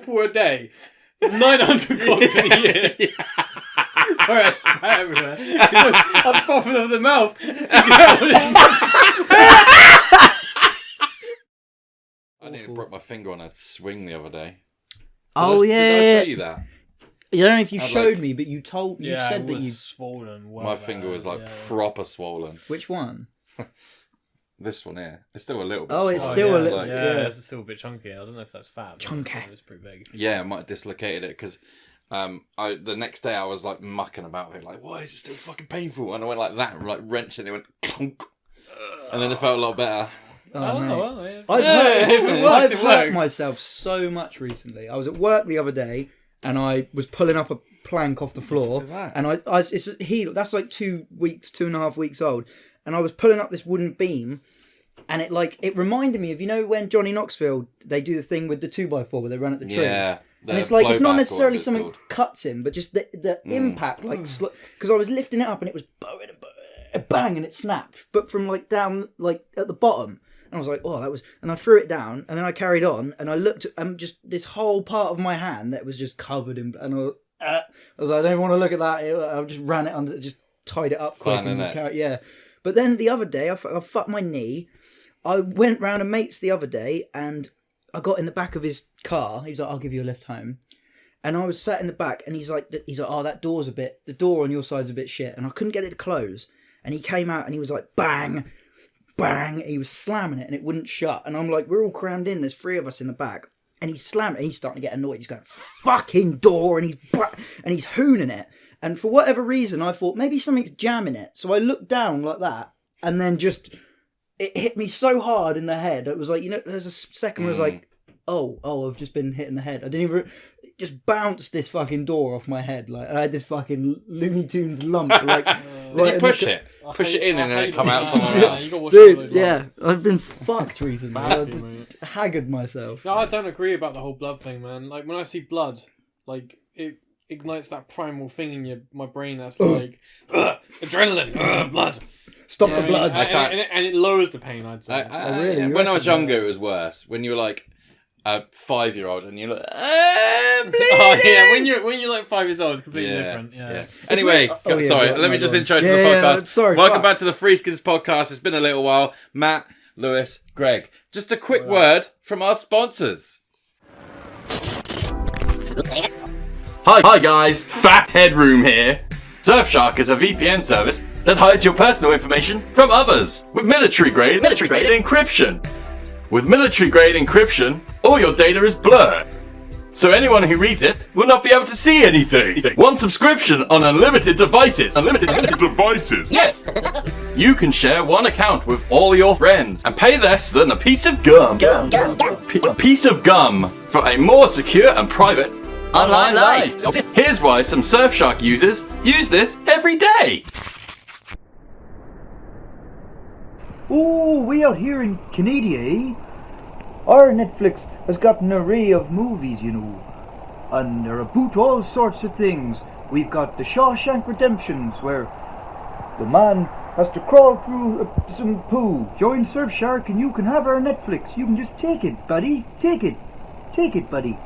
4 a day, 900 clocks in a year. Sorry, I spat everywhere. I'm coughing over the mouth. I nearly broke my finger on a swing the other day. Did I show you that? I don't know if you showed me, but you said that you swollen. My finger was proper swollen. Which one? This one here. It's still a little bit. Oh, it's still a little. It's still a bit chunky. I don't know if that's fat. Chunky. It's pretty big. Yeah, I might have dislocated it because the next day I was like mucking about it, like, why is it still fucking painful? And I went like that, like wrenched it, and it went clunk, and then it felt a lot better. Oh, well, yeah. I've hurt myself so much recently. I was at work the other day and I was pulling up a plank off the floor, and it's a heel. That's like 2.5 weeks old, and I was pulling up this wooden beam, and it reminded me of when Johnny Knoxville, they do the thing with the 2x4 where they run at the tree. Yeah. And it's like, it's not necessarily something cuts him, but just the impact, because I was lifting it up and it was bang, and it snapped, but from like down, like at the bottom. And I was like, oh, that was... And I threw it down, and then I carried on, and I looked at just this whole part of my hand that was just covered in... And I was like, I don't want to look at that. I just ran it under, just tied it up quick. Yeah. But then the other day, I fucked my knee. I went round a mate's the other day, and I got in the back of his car. He was like, I'll give you a lift home. And I was sat in the back, and he's like, oh, the door on your side's a bit shit. And I couldn't get it to close. And he came out, and he was like, bang... bang, he was slamming it and it wouldn't shut, and I'm like, we're all crammed in, there's 3 of us in the back, and he's slamming it, and he's starting to get annoyed, he's going, fucking door, and he's hooning it, and for whatever reason I thought maybe something's jamming it, so I looked down like that, and then just it hit me so hard in the head. It was like, there's a second where I was like, oh, I've just been hit in the head. I didn't even... just bounced this fucking door off my head. Like, I had this fucking Looney Tunes lump. Like, Did you push it? Push it in and then it come out somewhere else. Dude, yeah. I've been fucked recently. I just haggard myself. No, I don't agree about the whole blood thing, man. Like, when I see blood, like, it ignites that primal thing in my brain that's like, adrenaline, blood. Stop the blood. And it lowers the pain, I'd say. Really? When I was younger, it was worse. When you were like a 5-year-old and you're like, when you're like 5 years old, it's completely different. Yeah. Anyway, let me just intro to the podcast. Welcome back to the Threeskins Podcast. It's been a little while. Matt, Lewis, Greg. Just a quick word from our sponsors. Hi guys, Fat Headroom here. Surfshark is a VPN service that hides your personal information from others with military-grade encryption. With military-grade encryption, all your data is blurred, so anyone who reads it will not be able to see anything. One subscription on unlimited devices. Unlimited devices. Yes! You can share one account with all your friends and pay less than a piece of gum. A piece of gum for a more secure and private online life. Here's why some Surfshark users use this every day. Oh, we out here in Canada, eh? Our Netflix has got an array of movies, and they're about all sorts of things. We've got the Shawshank Redemptions, where the man has to crawl through some poo. Join Surfshark and you can have our Netflix. You can just take it, buddy. Take it. Take it, buddy.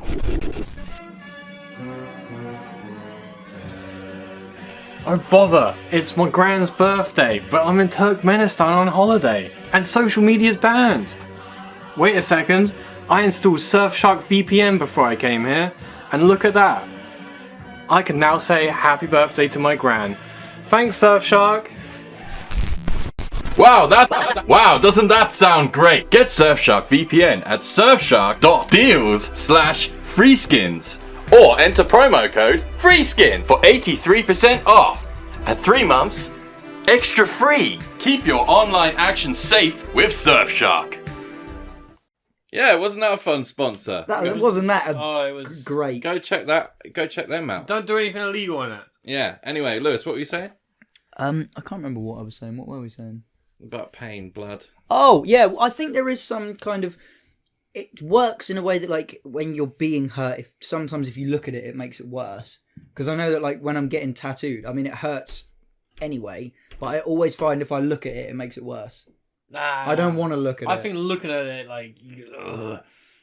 Oh bother, it's my grand's birthday, but I'm in Turkmenistan on holiday, and social media's banned. Wait a second, I installed Surfshark VPN before I came here, and look at that. I can now say happy birthday to my gran. Thanks Surfshark. Wow, doesn't that sound great? Get Surfshark VPN at surfshark.deals/Threeskins. Or enter promo code Threeskin for 83% off and 3 months extra free. Keep your online action safe with Surfshark. Yeah, wasn't that a fun sponsor? It was great. Go check them out. Don't do anything illegal in it. Yeah. Anyway, Lewis, what were you saying? I can't remember what I was saying. What were we saying? About pain, blood. Oh, yeah. I think there is some kind of... It works in a way that, like, when you're being hurt, sometimes if you look at it, it makes it worse. Because I know that, like, when I'm getting tattooed, I mean, it hurts anyway, but I always find if I look at it, it makes it worse. I don't want to look at it. I think looking at it, like,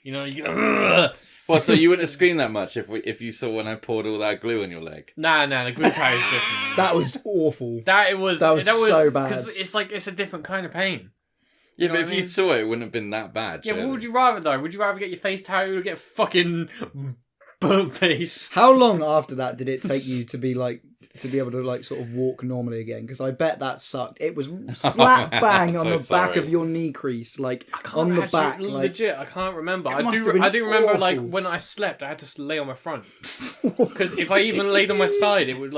You know, you go, Well, so you wouldn't have screamed that much if you saw when I poured all that glue on your leg? Nah, the glue tattoo is different. That was awful. That was so bad. Because it's a different kind of pain. Yeah, You know but what if I you mean? saw it, it wouldn't have been that bad. Yeah, surely. what would you rather though? Would you rather get your face tattooed or get fucking burnt face? How long after that did it take you to be able to like sort of walk normally again? Because I bet that sucked. It was slap bang on so the back sorry. of your knee crease, like I on the actually, back. Like, legit, I can't remember. It must have been I do remember awful. like when I slept, I had to lay on my front because if I even laid on my side, it would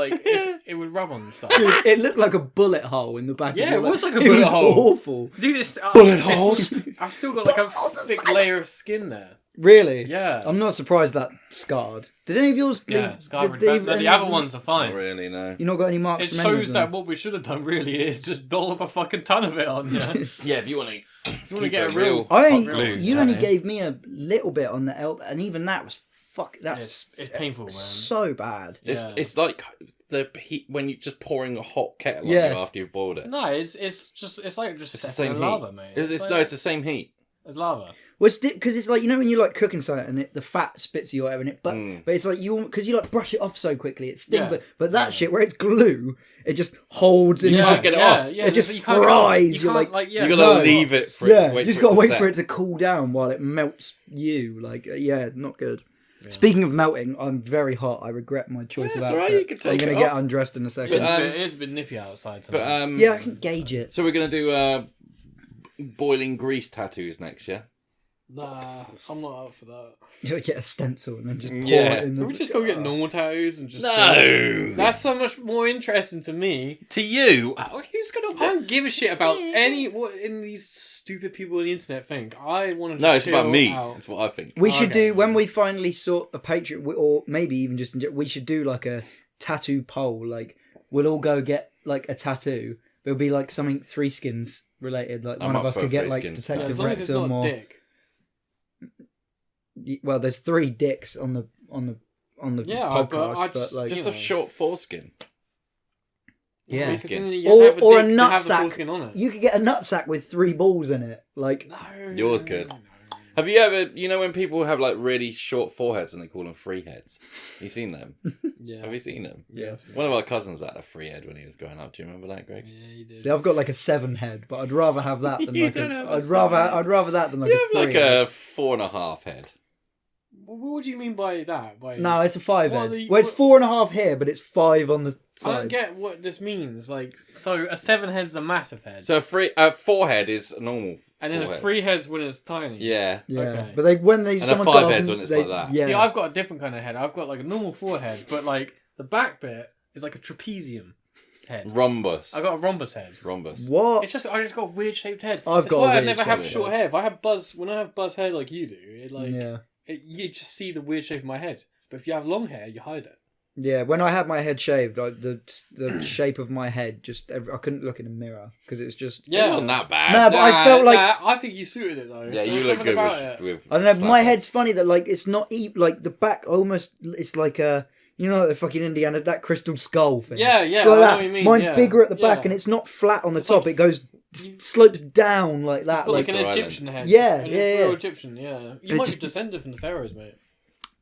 it would rub on stuff. dude, it looked like a bullet hole in the back. Yeah, of your it was leg. like a bullet It hole. was awful. Dude, it's, Bullet holes. I've still got like a thick layer of skin there. Really? Yeah. I'm not surprised that scarred. Did any of yours leave? Yeah, scarred. did The other ones are fine. Not really, no. You not got any marks? It from any of shows them? that what we should have done really is just dollop a fucking ton of it on. Yeah. Yeah, if you want to You want to get a real. I hot only, glue you only tattoo. gave me a little bit on the elbow, and even that was that's It's painful, man. so bad. Yeah. It's like the heat when you're just pouring a hot kettle Yeah. on you after you've boiled it. No, it's like just It's the stepping same in heat. lava, mate. It's like, the same heat. it's lava. Well, it's because it's like, you know, when you like cooking something and the fat spits you whatever in it, but it's like because you like brush it off so quickly, it stings. Yeah. But that shit where it's glue, it just holds and You you just get it off. Yeah, It just you can't get it off. fries. You You're can't, like, yeah, You gotta No. leave it for yeah, it. you just got gotta to wait set. for it to cool down while it melts you. Like, yeah, not good. Speaking of melting, I'm very hot. I regret my choice of it's outfit. alright, you can I'm take gonna it get off. undressed in a second. It is a bit nippy outside today. But yeah, I can gauge it. so we're gonna do boiling grease tattoos next, yeah? Nah, I'm not up for that. You gotta get a stencil and then just pour Yeah. it in the. Can we just go get normal tattoos and just... No. That's so much more interesting to me. To you, who's gonna? I don't give a shit about what these stupid people on the internet think. I want to. No, it's about me. Out. That's what I think. We should Okay. do when we finally sort a Patreon, or maybe even just we should do like a tattoo poll. Like we'll all go get like a tattoo. It'll be like something Threeskins related. Like I'm one of up us for could get Threeskins like Yeah, Detective as long as it's Rectum not a or dick. well, there's 3 dicks on the Yeah, podcast, I but just- like Just you a know. short foreskin. yeah. Threeskin. Because then you have Or a dick to have the nutsack. foreskin on it. You could get a nutsack with 3 balls in it. Like No. Yours could. Have you ever, when people have like really short foreheads and they call them free heads? You seen them? Yeah. Have you seen them? Yeah. One of our cousins had a free head when he was growing up. Do you remember that, Greg? Yeah, you did. see, I've got like a 7 head, but I'd rather have that than You like don't have a I'd rather 7 head. I'd rather that than like You a have 3 like head. a 4.5 head. What do you mean by that? By No, it's a 5 What head. are the- Well, it's what- 4.5 here, but it's 5 on the I don't side. get what this means. Like, so a 7 head's a massive head, So a forehead is a normal and then forehead. a 3 head's when it's tiny. Yeah. Yeah, Okay. but when they a someone's 5 got head's when it's they- like that. Yeah, See, I've got a different kind of head. I've got like a normal forehead, but like the back bit is like a trapezium head. Rhombus. I got a rhombus head. Rhombus. what? It's just I just got a weird shaped head. I've That's got a why I weird never have shaped short head. hair. If I have when I have buzz hair like you do, it like Yeah, you just see the weird shape of my head. But if you have long hair, you hide it. yeah. When I had my head shaved, the shape of my head I couldn't look in a mirror because it's just. It Yeah. wasn't that bad. No, but I felt like I think you suited it though. Yeah, There you was look something good about it. with I don't know. My slacking. head's funny that like it's not like the back almost. It's like a like the fucking Indiana that crystal skull thing. Yeah, yeah, It's like I know that. what you mean, Mine's yeah. bigger at the back Yeah. and it's not flat on the It's top. like- It goes slopes down like that. Got like Like an Easter Egyptian head. Yeah, An yeah, real yeah. Egyptian, yeah. It You might just- be descended from the pharaohs, mate.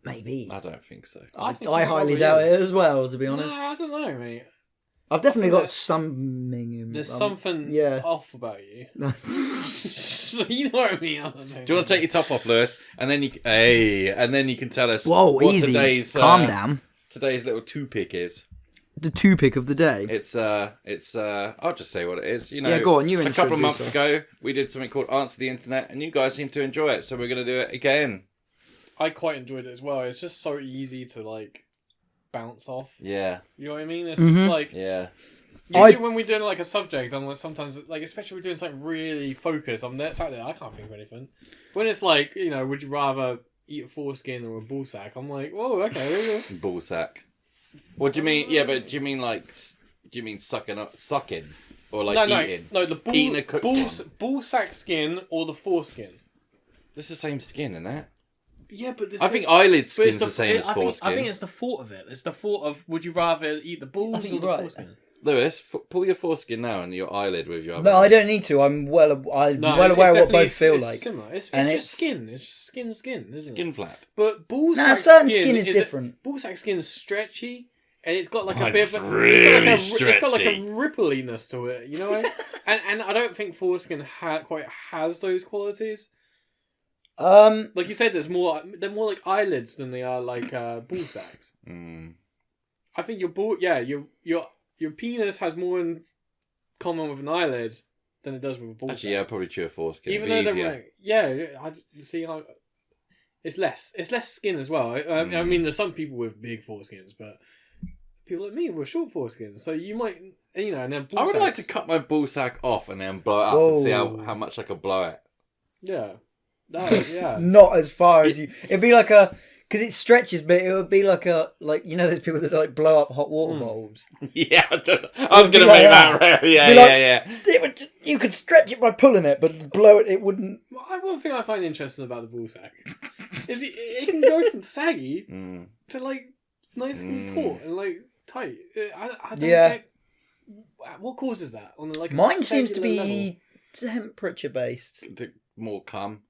maybe. I don't think so. I think I it highly probably doubt is. it as well. To be honest, Nah, I don't know, mate. I've definitely I got think something in. There's something yeah. off about you. You know what I mean? I don't know, Do you want to take your top off, Lewis? And then you can tell us Whoa, what easy. today's Calm down. Today's little two-pick is. The 2-pick of the day. It's I'll just say what it is. Yeah, go on, you a couple of introduce months her. ago, we did something called Answer the Internet, and you guys seem to enjoy it, so we're going to do it again. I quite enjoyed it as well. It's just so easy to like bounce off. Yeah, You know what I mean? It's just like yeah. usually when we're doing like a subject, I'm like sometimes like especially when we're doing something really focused. I'm there sat there, I can't think of anything. When it's like would you rather eat a foreskin or a ball sack? I'm like, whoa, okay. Ball sack. What do you mean? Yeah, but do you mean sucking, or like eating? No, the ball, Eating a cooked one. ball sack skin or the foreskin. It's the same skin, isn't it? Yeah, but this I think eyelid but it's skin's the same as I foreskin. think it's the thought of it. It's the thought of would you rather eat the balls think or the you're right. foreskin? Lewis, pull your foreskin now and your eyelid with your other No, hand. I don't need to. I'm well aware of what both feel like. Similar. It's And just skin. It's just skin, isn't it? Skin flap. But ball Nah, sack certain skin skin is different. Ball sack skin is stretchy, and it's got like a It's bit of really it's got like a stretchy. rippliness to it, you know. and I don't think foreskin quite has those qualities. Like you said, they're more like eyelids than they are like ball sacks. I think your penis has more in common with an eyelid than it does with a ball Actually, sack. yeah, probably chew a foreskin. Even It'd though be they're easier. like, it's less skin as well. I mean, there's some people with big foreskins, but people like me with short foreskins. So you might, and then ball I would like to sacks- cut my ball sack off and then blow it up and see how much I could blow it. Yeah, yeah. Not as far as you. It'd be like a. Because it stretches, but it would be like there's people that like blow up hot water bottles. Yeah, I was going to like make that. that real. Yeah, Be like- yeah. You could stretch it by pulling it, but blow it wouldn't. Well, one thing I find interesting about the ball sack is it can go from saggy to like nice and taut and like tight. I don't get what causes that on like a Mine seems to cellular be temperature based. More cum.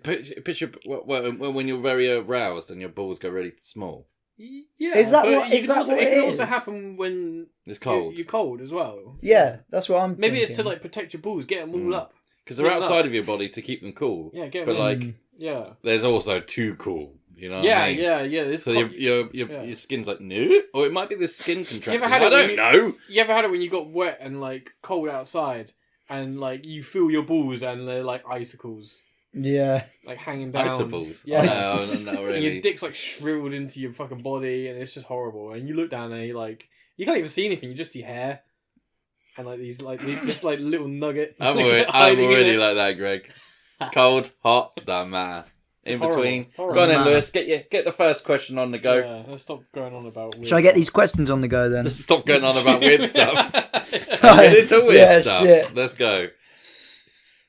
Picture when you're very aroused and your balls go really small. Yeah, Is that but what- is that what it it can also is? happen when It's cold. You're cold as well. Yeah, that's what I'm. Maybe it's to thinking. like protect your balls, get them all up. Because they're outside of your body to keep them cool. Yeah, get But them. like, Yeah. there's also too cool. You know what Yeah, I mean? yeah. This So your skin's like, no? Or it might be the skin contraction. had I it when don't know. You ever had it when you got wet and like cold outside, and like you feel your balls and they're like icicles, Yeah. like hanging down. Icicles? Yeah. No, not And really. your dick's like shriveled into your fucking body, and it's just horrible. And you look down there, you can't even see anything. You just see hair, and like this like little nugget. I'm hiding in already it. like that, Greg. Cold, hot, doesn't matter. In horrible. between. It's horrible. Go on then, Man. Lewis. Get the first question on the go. Yeah, let's stop going on about. Weird Shall I get stuff. these questions on the go then? Stop going on about weird stuff. Yeah, Get into weird stuff. shit. Let's go.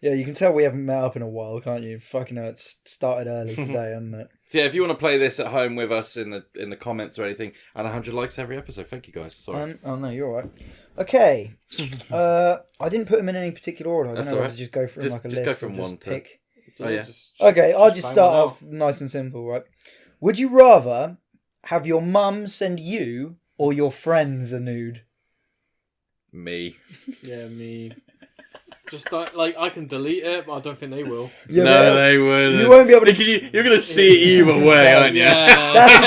Yeah, you can tell we haven't met up in a while, can't you? Fucking hell, it started early today, hasn't it? So yeah, if you want to play this at home with us in the comments or anything, and 100 likes every episode. Thank you guys. Sorry. Oh no, you're all right. Okay. I didn't put them in any particular order. I That's don't know all if right. to just go through Just- like a just list go or from just one to- pick. Oh, yeah. Okay, I'll just bang start one off nice and simple, right? Would you rather have your mum send you or your friends a nude? Me. Yeah, me. Just like I can delete it, but I don't think they will. Yeah, No, but they wouldn't. you won't be able to. Because you're going to see it either way, aren't you? That's a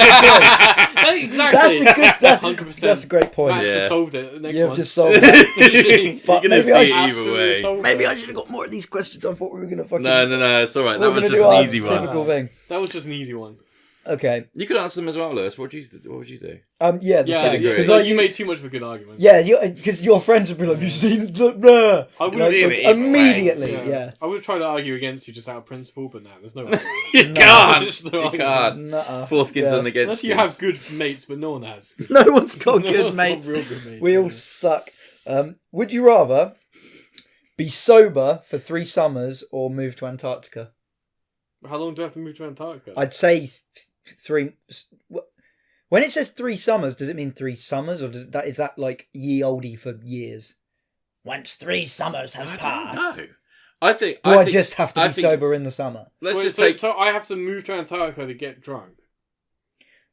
good point. Exactly. That's 100%. That's a great point. Matt's Yeah. just solved it. The next You've one. just solved it. You're going to maybe see I it should- either Absolutely way. solved Maybe it. I should have got more of these questions. I thought we were gonna fucking. No, it's all right. That we're was gonna just do an our easy one. typical thing. That was just an easy one. Okay. You could answer them as well, Lewis. What would you do? Yeah. The Yeah, same. agree. Because like, like you made too much of a good argument. Yeah, because your friends would be like, "Have you seen?" Blah. I would You know, have seen like, it either way. immediately. Yeah. I would have tried to argue against you just out of principle, but no, there's no argument. You can't. There's no You argument. can't. Nuh-uh. Foreskins Yeah. on against Unless you skins. have good mates, but no one has. No one's got No good one's got mates. real good mates. We all suck. Would you rather be sober for 3 summers or move to Antarctica? How long do I have to move to Antarctica? I'd say 3. When it says 3 summers, does it mean 3 summers, or is that like ye oldie for years? Once 3 summers has passed. No. I think. Do I just have to I be think- sober in the summer? Let's Wait, just so, take. so I have to move to Antarctica to get drunk.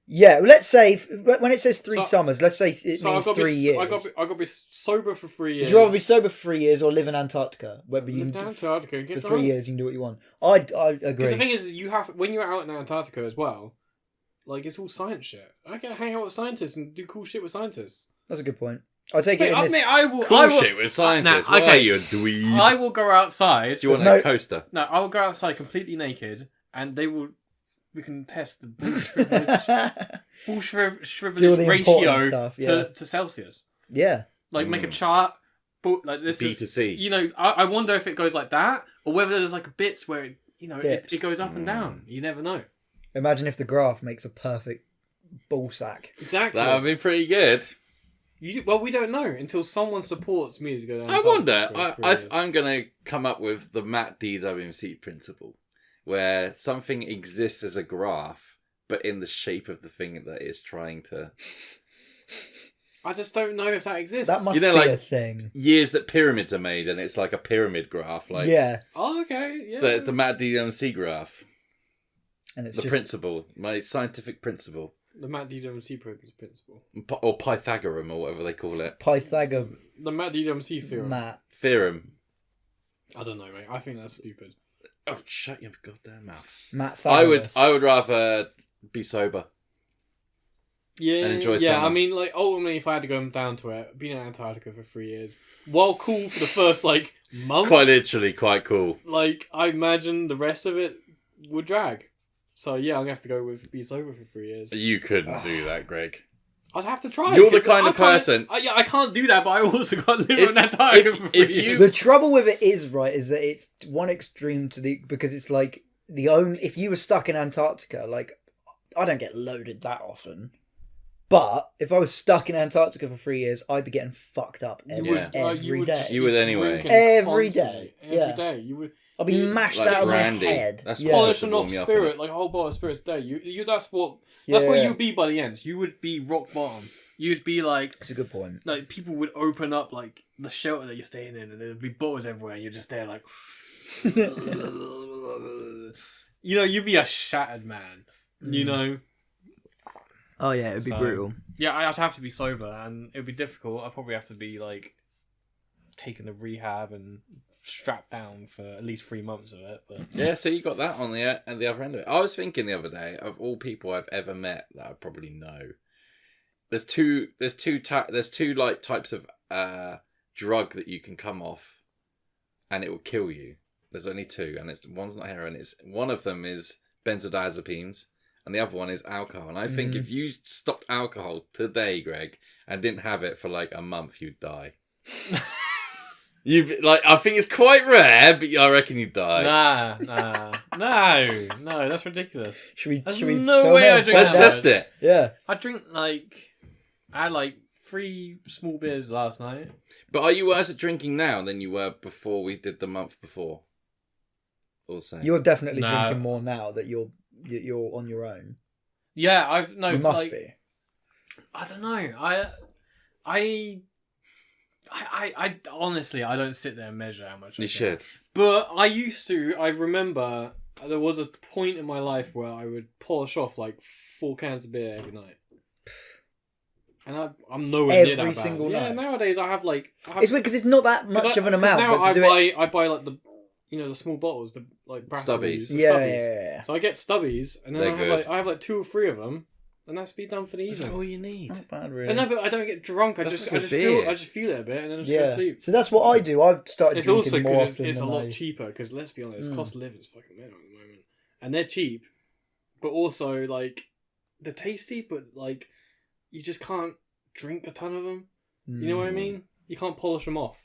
Yeah, let's say when it says 3 So- summers, let's say it So means I've got 3 years. I got to be sober for 3 years. Would you rather be sober for 3 years or live in Antarctica? Where you Live can, in Antarctica and for get 3 drunk? years, you can do what you want. I agree. Because the thing is, you have when you're out in Antarctica as well, like it's all science shit. I can hang out with scientists and do cool shit with scientists. That's a good point. I'll take it in this. I will. Cool I will, shit with scientists. Nah, What okay. are you, a dweeb? I will go outside. Do you want There's a no- coaster? No, I will go outside completely naked, and they will. We can test the bull shrivelage Do all the important ratio stuff, yeah. to Celsius. Yeah. Like make a chart. But like this B is to C. You know, I wonder if it goes like that, or whether there's like bits where Dips. it goes up and down. You never know. Imagine if the graph makes a perfect ball sack. Exactly. That would be pretty good. Well, we don't know until someone supports me to go down. I wonder. for 3 years. I'm going to come up with the Matt DWMC principle, where something exists as a graph, but in the shape of the thing that it's trying to. I just don't know if that exists. That must You know, be like- a thing. Years that pyramids are made, and it's like a pyramid graph. Like, Yeah, Oh, okay. Yeah. so it's the Matt DMC graph. and it's The just principle. My scientific principle. The Matt DWC principle. Or Pythagorean, or whatever they call it. Pythagorean. The Matt DWC theorem. Matt. Theorem. I don't know, mate. I think that's stupid. Oh, shut your goddamn mouth. Matt I would Thagoras. rather be sober. Yeah, And enjoy yeah. summer. I mean, like, ultimately, if I had to go down to it, being in Antarctica for 3 years, while cool for the first like month, Quite literally, quite cool. like I imagine the rest of it would drag. So yeah, I'm gonna have to go with be sober for 3 years. You couldn't do that, Greg. I'd have to try. You're the 'cause kind I of can't- person- I can't do that, but I also got to live If- in Antarctica if- for 3 if you- years. The trouble with it is that it's one extreme to the because it's like the only if you were stuck in Antarctica, like I don't get loaded that often. But if I was stuck in Antarctica for 3 years, I'd be getting fucked up every would day. just You be would anyway. drinking Every constantly. day, Every yeah. day. You would I'll be mashed Like out of my brandy. head. That's yeah. polishing warm off me up, spirit, innit? like a whole bottle of spirits a day. You that's where Yeah. you would be by the end. You would be rock bottom. You'd be like It's a good point. people would open up like the shelter that you're staying in, and there'd be bottles everywhere, and you're just there like, you'd be a shattered man. You know. Oh yeah, it'd be So- brutal. Yeah, I'd have to be sober, and it'd be difficult. I'd probably have to be like taken to rehab and strapped down for at least 3 months of it. But Yeah, so you got that on the other end of it. I was thinking the other day, of all people I've ever met that I probably know, there's two like types of drug that you can come off, and it will kill you. There's only two, and one's not heroin. It's one of them is benzodiazepines, and the other one is alcohol. And I think if you stopped alcohol today, Greg, and didn't have it for like a month, you'd die. I think it's quite rare, but I reckon you'd die. no, that's ridiculous. Should There's we no film way it I and drink Let's find that. out? test it. Yeah. I had like 3 small beers last night. But are you worse at drinking now than you were before we did the month before? Also, You're definitely No. drinking more now that you're on your own. Yeah, You must be. I don't know. I honestly, I don't sit there and measure how much I you drink. should. But I used to. I remember there was a point in my life where I would polish off like 4 cans of beer every night, and I'm nowhere near that Every bad. single Yeah, night. nowadays I have It's weird because it's not that much of an amount. Now But to do it, I buy like the the small bottles, the like Stubbies. Brasseries, the yeah, Stubbies. yeah. So I get Stubbies, and then They're I have like 2 or 3 of them, and that's be done for the That's evening. all you need. Not bad, And really. no, but I don't get drunk. I That's just like a beer. feel it a bit, and then I just go to Yeah. sleep. So that's what I do. I've started It's drinking also more because often it's a than lot I... cheaper. Because let's be honest, Mm. cost of living is fucking mental at the moment, and they're cheap, but also like they're tasty, but like you just can't drink a ton of them. You know what I mean? You can't polish them off.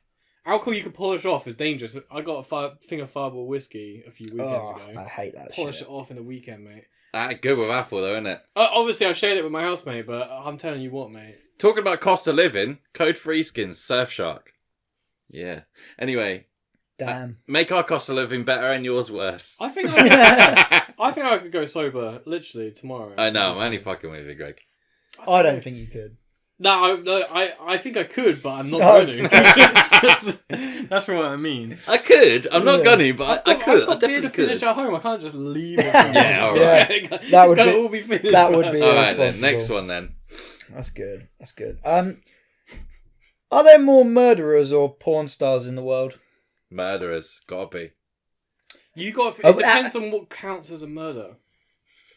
Alcohol you can polish off is dangerous. I got a thing of Fireball whiskey a few weekends Oh, ago. I hate that Polished shit. it off in the weekend, mate. Good with Apple though, isn't it? Obviously, I shared it with my housemate, but I'm telling you what, mate. Talking about cost of living, code Threeskins, Surfshark. Yeah. Anyway, Damn. make our cost of living better and yours worse. I think I could go sober literally tomorrow. I know, I'm only fucking with you, Greg. I don't think you could. No, I think I could, but I'm not Oh, going to. That's what I mean. I could. I'm not Yeah. gonna, but I could. I I've got beer definitely to finish could. at home. I can't just leave it. Yeah, all right. It's That would gotta be- all be finished. that would be- All right then, irresponsible. next one then. That's good. That's good. Are there more murderers or porn stars in the world? Murderers, gotta be. You got. It Oh, depends on what counts as a murder.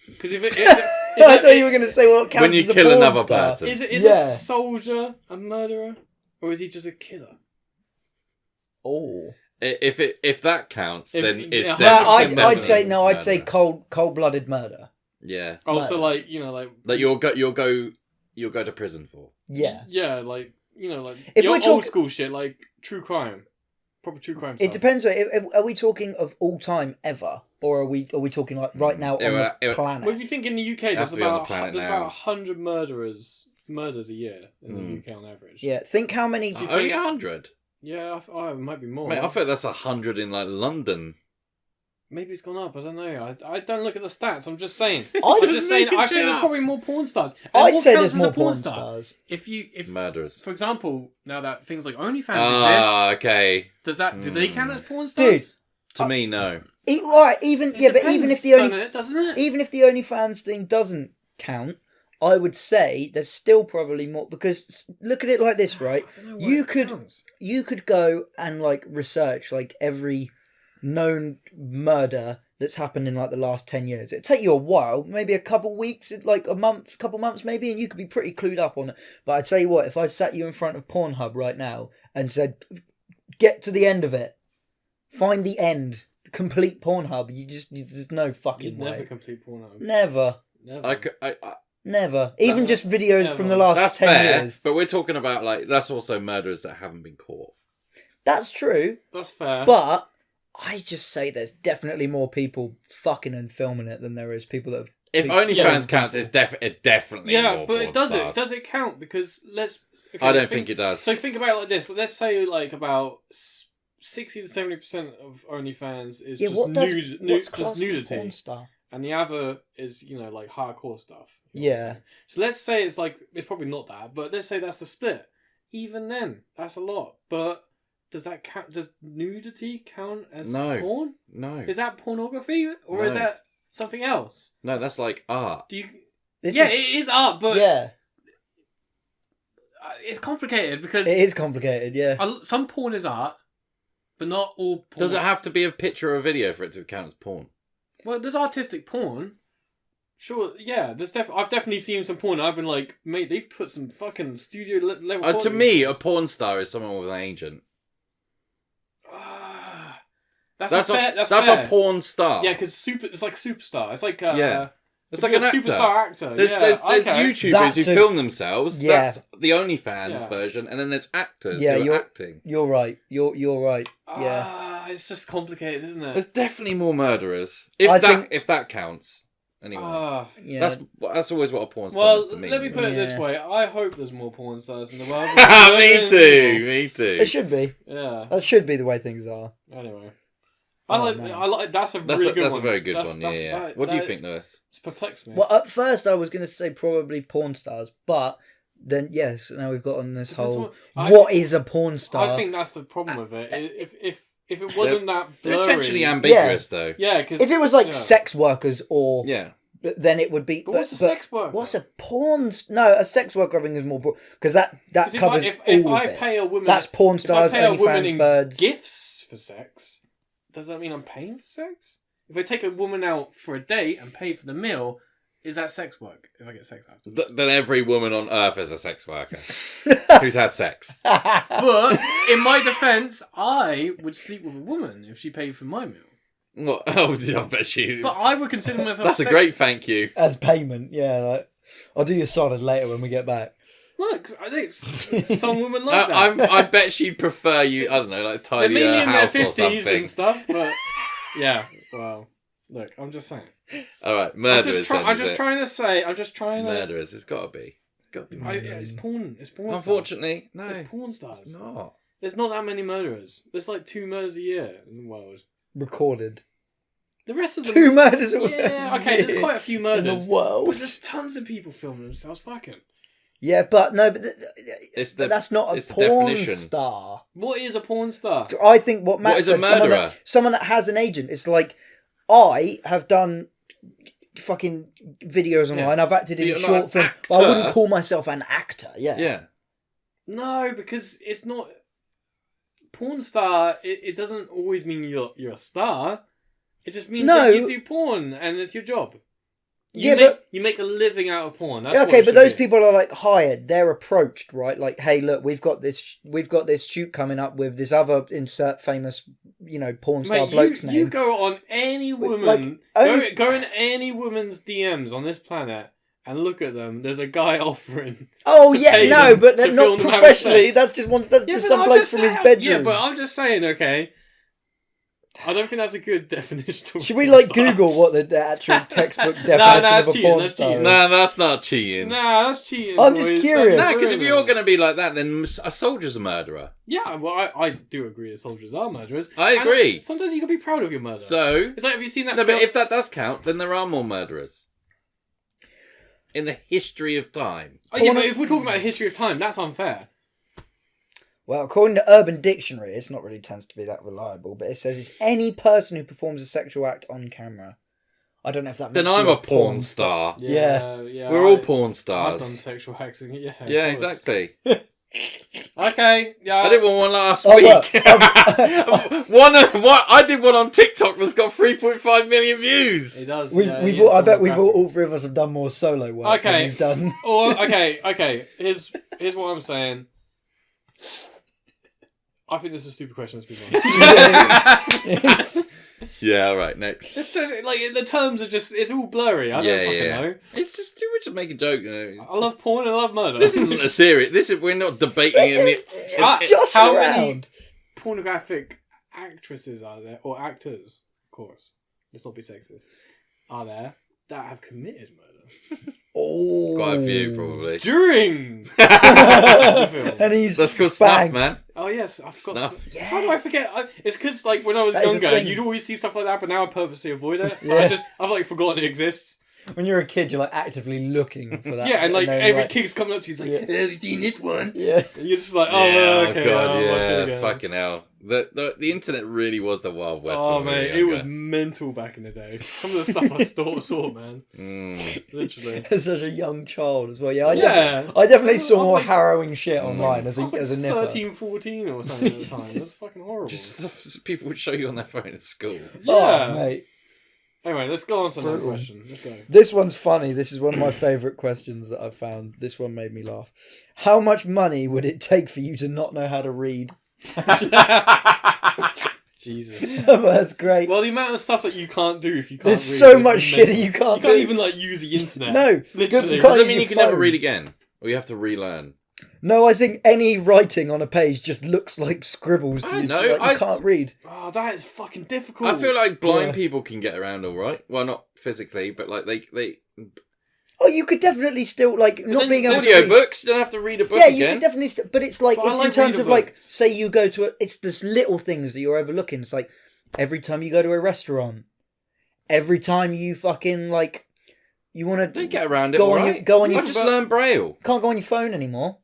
Because if I thought you were going to say what counts When you as a kill porn another star. person. is a Yeah. soldier a murderer, or is he just a killer? Oh. If that counts, If- then it's yeah. No, definitely. I'd say no. I'd say murder. cold-blooded murder. Yeah, Also, Murder. like that you'll go to prison for. Yeah. yeah, like like If your we're old talk- school shit, like true crime, proper true crime. It stuff. depends. Are we talking of all time ever, or are we talking like right now on the planet? Well, if you think in the UK, Has there's to be on the about planet there's now. about 100 murders a year in the UK on average. Yeah. Think how many. Only 100. Yeah, it might be more. Mate, I thought that's 100 in like London. Maybe it's gone up. I don't know. I don't look at the stats. I'm just saying. I I think there's probably more porn stars. And I'd say there's counts as a more porn star. stars. If Murderers. for example, now that things like OnlyFans Ah, exist, okay. do they count as porn stars? Dude. To me, no. Right, even It even if the depends, doesn't it? even if the OnlyFans thing doesn't count, I would say there's still probably more, because look at it like this, right? I don't know why You could go and like research like every known murder that's happened in like the last 10 years. It'd take you a while, maybe a couple weeks, like couple months maybe, and you could be pretty clued up on it. But I tell you what, if I sat you in front of Pornhub right now and said, get to the end of it, find the end, complete Pornhub, there's no fucking You'd way. never complete Pornhub. Never. I Even just videos from the last that's 10 fair, years. but we're talking about like that's also murderers that haven't been caught. That's true. That's fair. But I just say there's definitely more people fucking and filming it than there is people that have... If OnlyFans counts, it's definitely more but porn it stars. does it count? Because I don't think it does. So think about it like this. Let's say like about 60 to 70% of OnlyFans is just nudity. Porn star? And the other is, like hardcore stuff. Yeah. So let's say it's probably not that, but let's say that's the split. Even then, that's a lot. But does that count? Does nudity count as porn? No. Is that pornography or is that something else? No, that's like art. It is art, but it's complicated because it is complicated. Yeah. Some porn is art, but not all porn. Does it have to be a picture or a video for it to count as porn? Well, there's artistic porn. Sure, yeah. I've definitely seen some porn. I've been like, mate, they've put some fucking studio level. To me, a porn star is someone with an agent. That's fair. a porn star. Yeah, because it's like superstar. It's like it's like an actor. Superstar actor. There's YouTubers who film themselves. Yeah. That's the OnlyFans version, and then there's actors who are acting. You're right. You're right. Yeah. It's just complicated, isn't it? There's definitely more murderers. If that counts. Anyway, that's always what a porn star means to me. Let me put it this way: I hope there's more porn stars in the world. Me too. It should be. Yeah, that should be the way things are. Anyway, I like. That's a really good one. That's a very good one. Yeah. What do you think, Lewis? It's perplexed me. Well, at first I was going to say probably porn stars, but then yes, now we've got on this whole. What is a porn star? I think that's the problem with it. If it wasn't that blurry... They're potentially ambiguous, though. Yeah, because... If it was like sex workers or... Yeah. Then it would be... But what's a sex worker? What's a porn... No, a sex worker I think is more... Because that covers if all I of it. pay a woman... That's porn stars, OnlyFans, birds... gifts for sex, does that mean I'm paying for sex? If I take a woman out for a date and pay for the meal... Is that sex work if I get sex after? Then every woman on earth is a sex worker who's had sex. But in my defence, I would sleep with a woman if she paid for my meal. What? Oh, I bet she. But I would consider myself. That's a great thank you as payment. Yeah, like, I'll do you solid later when we get back. Look, I think some women like that. I bet she'd prefer you. I don't know, like tidy her house or something and stuff. But yeah, well, look, I'm just saying. All right, murderers. I'm just trying to. Murderers. It's got to be. It's porn. It's porn. Unfortunately, stars. no. It's porn stars. It's not. There's not that many murderers. There's like 2 murders a year in the world. Recorded. The rest of them. 2 murders a year. Yeah. Okay. There's quite a few murders in the world. But there's tons of people filming themselves fucking. Yeah, but no, but that's not a porn star. What is a porn star? I think what Matt said, someone that has an agent. It's like I have done fucking videos online. I've acted in short film, but I wouldn't call myself an actor. Yeah. Yeah. No, because it's not porn star. It doesn't always mean you're a star. It just means that you do porn and it's your job. You make a living out of porn. That's okay, but those people are like hired. They're approached, right? Like, hey, look, we've got this shoot coming up with this other insert famous, porn star bloke's name. You go on any woman, go in any woman's DMs on this planet and look at them. There's a guy offering. Oh yeah, no, but they're not professionally. That's just some bloke from his bedroom. Yeah, but I'm just saying, okay. I don't think that's a good definition. Should we like Google what the actual textbook definition of a porn star is? No, that's not cheating. Nah, that's cheating. I'm just curious. No, because if you're going to be like that, then a soldier's a murderer. Yeah, well, I do agree that soldiers are murderers. I agree. And sometimes you can be proud of your murder. So it's like, have you seen that? No, but if that does count, then there are more murderers in the history of time. Oh, yeah, but if we're talking about the history of time, that's unfair. Well, according to Urban Dictionary, it's not really tends to be that reliable, but it says it's any person who performs a sexual act on camera. I don't know if that Then makes I'm you a porn star. Yeah. We're all porn I've stars. done sexual acts. Yeah, Yeah, exactly. Okay, yeah. I did one last Oh, week. look, I did one on TikTok that's got 3.5 million views. It does. I bet all three of us have done more solo work than Okay. we've done. Oh, okay. Here's what I'm saying. I think this is a stupid question. Let's move on. Yeah, all right, next. It's just, like, the terms are just, it's all blurry. I don't fucking know. It's just, we're just making a joke. I love porn and I love murder. This isn't a serious. We're not debating. Josh How around. many pornographic actresses are there, or actors, of course, let's not be sexist, are there that have committed murder? Oh. Quite a few, probably. During And he's That's called bang. snuff, man. Oh yes, I've got Snuff. Yeah. How do I forget? It's because like when I was That is a younger, thing. you'd always see stuff like that, but now I purposely avoid it. So Yeah. I've like forgotten it exists. When you're a kid, you're like actively looking for that. Yeah, and like then, every kid's coming up to you, he's like, Yeah. "Have you seen this one?" Yeah. And you're just like, "Oh, Yeah, okay, God, I'll watch it yeah, again." fucking hell. The internet really was the Wild West. Oh when we were mate, it younger. was mental back in the day. Some of the stuff I saw, man. Literally. As such a young child as well. Yeah, I definitely saw I was more like- harrowing shit online as I was like a nipper. 13, 14 or something at the time. That's fucking horrible. Just stuff people would show you on their phone at school. Yeah. Oh, mate. Anyway, let's go on to another Brutal. question. Let's go. This one's funny. This is one of my favourite questions that I've found. This one made me laugh. How much money would it take for you to not know how to read? Jesus. That's great. Well, the amount of stuff that you can't do if you can't There's read so is much shit that mental. you can't You can't do. even like use the internet. No. Literally. You Does can't that mean use you can your never phone. read again? Or you have to relearn? No, I think any writing on a page just looks like scribbles. I You- know, like, you I- can't read. Oh, that is fucking difficult. I feel like blind Yeah. people can get around all right. Well, not physically, but like they Oh, you could definitely still like not then being able to audio read. books. You don't have to read a book Yeah, you again. could definitely. But it's like But I it's like in terms reading of like, books. say you go to a. It's just little things that you're overlooking. It's like every time you go to a restaurant, every time you fucking like, you want They to get around it. go all on right. your go on your. I've just learned Braille. Can't go on your phone anymore.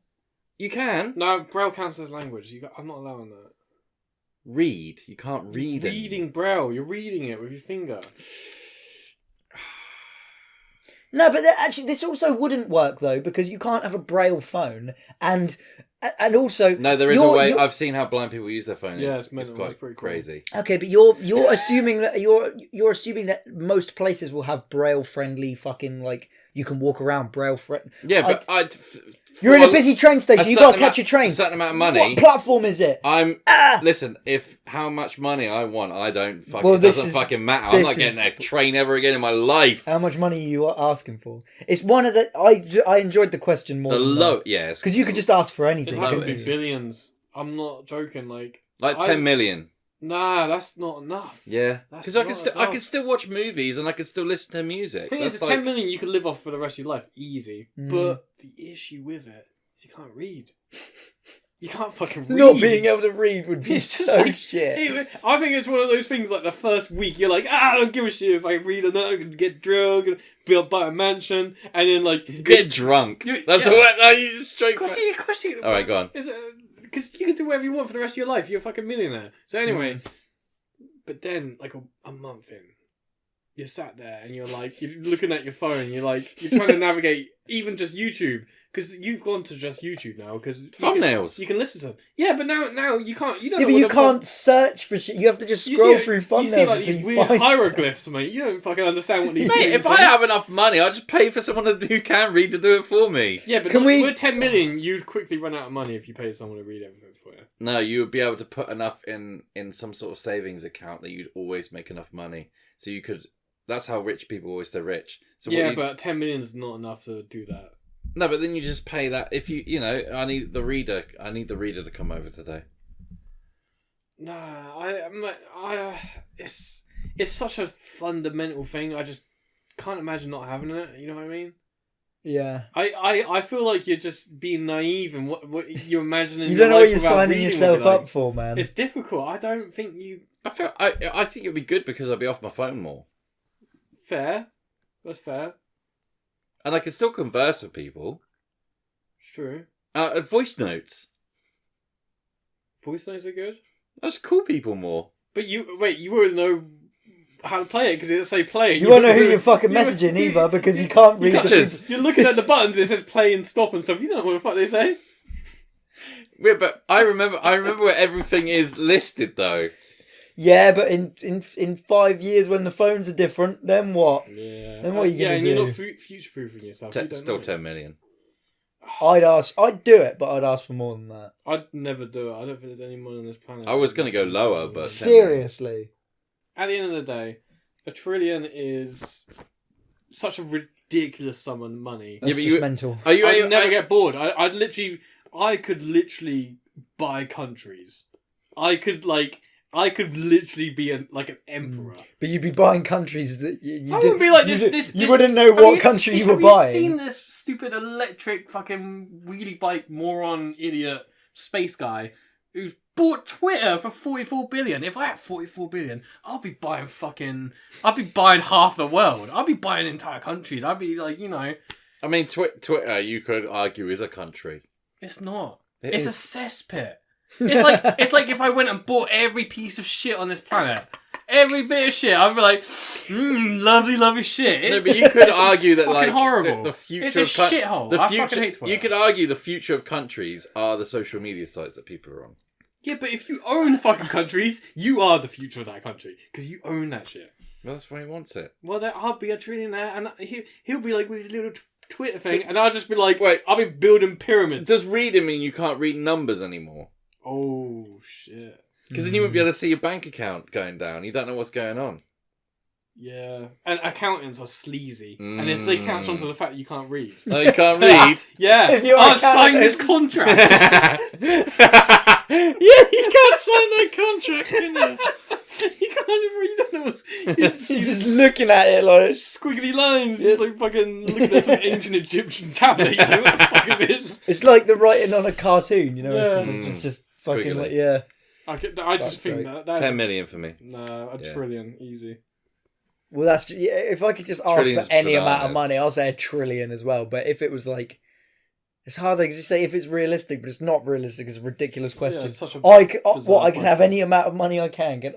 You can No, Braille counts as language. I'm not allowing that. read. You can't read it. Reading Braille, you're reading it with your finger. No, but actually, this also wouldn't work though because you can't have a braille phone and also No, there is a you're- way. you're- I've seen how blind people use their phone. Yeah, It's it's mental. quite It's pretty cool. crazy. Okay, but you're assuming that you're assuming that most places will have braille friendly fucking like you can walk around braille friendly. Yeah, but You're in a busy train station. You got to catch a train. A certain amount of money. What platform is it? Listen. If how much money I want, I don't fucking. Well, it this doesn't is- fucking matter. I'm this not getting is- a train ever again in my life. How much money are you asking for? It's one of the I enjoyed the question more. The than low, yes, because you could just ask for It anything. has to couldn't be you? billions. I'm not joking. Like 10 million. Nah, that's not enough. Yeah, That's because I can not still enough. I can still watch movies and I can still listen to music. The thing is, That's it's like 10 million you could live off for the rest of your life, easy. Mm. But the issue with it is you can't read. You can't fucking read. Not being able to read would be It's just so like- shit. I think it's one of those things like the first week you're like, I don't give a shit if I read or not, I can get drunk and buy a mansion, and then like get drunk. That's yeah. what. No, you just straight. Of course you All right, go on. Because you can do whatever you want for the rest of your life. You're a fucking millionaire. So anyway, but then like a month in, you're sat there and you're like, you're looking at your phone. You're like, you're trying to navigate even just YouTube because you've gone to just YouTube now because Thumbnails. You can listen to them. Yeah, but now you can't. You don't. Yeah, know but what you the can't search for shit. You have to just You scroll see- through You thumbnails see like until these you weird find hieroglyphs, mate. You don't fucking understand what these Mate, things if I have enough money, I'll just pay for someone who can read to do it for me. Yeah, but Can we- with 10 million, you'd quickly run out of money if you paid someone to read everything for you. No, you would be able to put enough in some sort of savings account that you'd always make enough money. So you could. That's how rich people always stay rich. So Yeah, but 10 million is not enough to do that. no, but then you just pay that. If you know, I need the reader to come over today. It's such a fundamental thing. I just can't imagine not having it. You know what I mean? Yeah. I feel like you're just being naive and what you're imagining. You don't know what you're signing yourself up for, man. It's difficult. I don't think you. I think it'd be good because I'd be off my phone more. Fair. That's fair. And I can still converse with people. It's true. Voice notes. Voice notes are good. I just call people more. But you wouldn't know how to play it because it'll say play. You won't know who you're fucking messaging either because you can't read the... You're looking at the buttons, it says play and stop and stuff. You don't know what the fuck they say. Yeah, but I remember where everything is listed though. Yeah, but in 5 years when the phones are different, then what? Yeah. Then what are you going to do? Yeah, and you're not future-proofing yourself. Still 10 million. I'd do it, but I'd ask for more than that. I'd never do it. I don't think there's any money on this planet. I was going to go lower, but... Seriously? At the end of the day, $1 trillion is such a ridiculous sum of money. That's just mental. I'd never get bored. I could literally buy countries. I could literally be an emperor. But you'd be buying countries that you I wouldn't be like this. You wouldn't know what country you were buying. Have you seen this stupid electric fucking wheelie bike moron idiot space guy who's bought Twitter for 44 billion? If I had 44 billion, I'd be buying half the world. I'd be buying entire countries. I'd be like, you know. I mean, Twitter, you could argue, is a country. It's not. It's a cesspit. It's like if I went and bought every piece of shit on this planet. Every bit of shit. I'd be like, lovely, lovely shit. No, but you could argue that like horrible. The future it's a shithole. I fucking hate Twitter. You could argue the future of countries are the social media sites that people are on. Yeah, but if you own fucking countries, you are the future of that country. Because you own that shit. Well, that's why he wants it. Well, I'll be a trillionaire and he'll be like with his little Twitter thing and I'll just be like, wait, I'll be building pyramids. Does reading mean you can't read numbers anymore? Oh, shit. Because then you wouldn't be able to see your bank account going down. You don't know what's going on. Yeah. And accountants are sleazy. And if they catch on to the fact that you can't read. Oh, you can't read? Yeah. If you're I'll sign this contract. Yeah, you can't sign that contract, can you? You can't read. You don't know what's... You're just looking at it like... Squiggly lines. It's like fucking looking at some ancient Egyptian tablet. You know what the fuck it is? It's like the writing on a cartoon, you know? Yeah. It's just fucking like, yeah. I just think that's 10 million for me. No, a trillion, easy. Well, that's if I could just ask for any amount of money, I'll say $1 trillion as well. But if it was like, it's hard because you say if it's realistic, but it's not realistic. It's a ridiculous question. Yeah, I can have any amount of money I can get.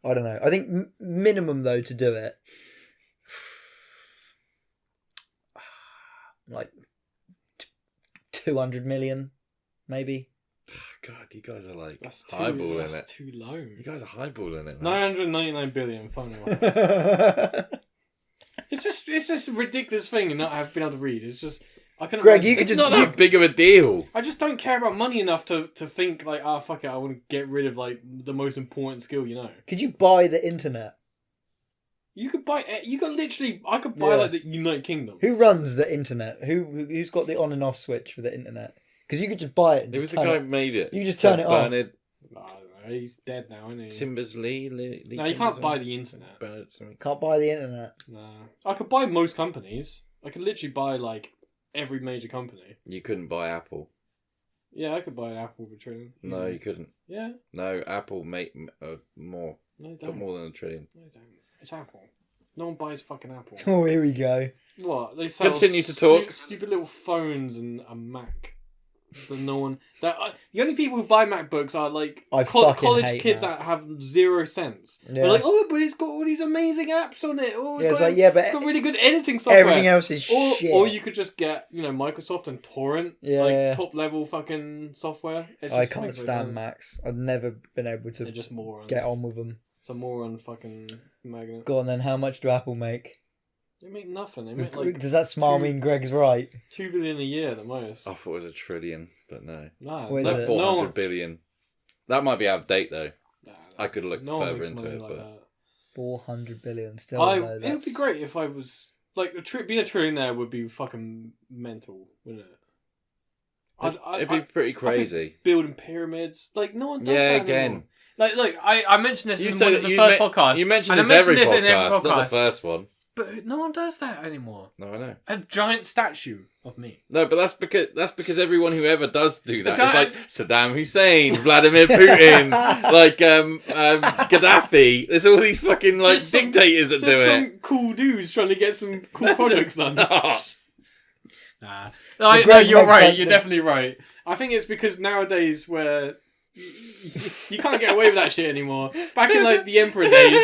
I don't know. I think minimum though to do it, like 200 million, maybe. God, you guys are like highballing it. That's too low. You guys are highballing it, man. 999 billion, final one. It's just a ridiculous thing and not have been able to read. It's just Greg, it's not that big of a deal. I just don't care about money enough to think like, fuck it, I want to get rid of like the most important skill, you know. Could you buy the internet? I could buy like the United Kingdom. Who runs the internet? Who's got the on and off switch for the internet? Because you could just buy it. And it was the guy who made it. You just turn it off. I don't know, he's dead now, isn't he? Timbers Lee. No, you can't buy the internet. Can't buy the internet. No. I could buy most companies. I could literally buy like every major company. You couldn't buy Apple. Yeah, I could buy Apple for $1 trillion. No, you couldn't. Yeah. No, Apple make more. No, got more than $1 trillion. No, don't. It's Apple. No one buys fucking Apple. Oh, here we go. What? They sell Continue to talk. Stupid little phones and a Mac. The only people who buy MacBooks are like college kids that have 0 cents. Yeah. They're like, oh, but it's got all these amazing apps on it. Oh, but it's got really good editing software. Everything else is shit. Or you could just get Microsoft and torrent, top level fucking software. I can't stand Macs. I've never been able to just morons. Get on with them. It's a moron fucking magnet. Go on then. How much do Apple make? They make nothing. They make like. Does that smile mean Greg's right? $2 billion a year, the most. I thought it was $1 trillion, but no. No, like 400 billion. That might be out of date though. Nah, I could look further into it, like but that. 400 billion still. It would be great if I was like being a trillionaire would be fucking mental, wouldn't it? It'd be pretty crazy. Building pyramids. Like, no one does Yeah, that again. anymore. Like, look, I mentioned this You in said one of that the first podcasts. You mentioned and this I mentioned every this in every podcast, not the podcast. first one. But no one does that anymore. No, I know. A giant statue of me. No, but that's because everyone who ever does do that is giant- like Saddam Hussein, Vladimir Putin, like Gaddafi. There's all these fucking like Just some- dictators that Just do some it. cool dudes trying to get some cool projects done. No. No, Greg you're makes right. like You're the- definitely right. I think it's because nowadays where you can't get away with that shit anymore. Back in like the Emperor days,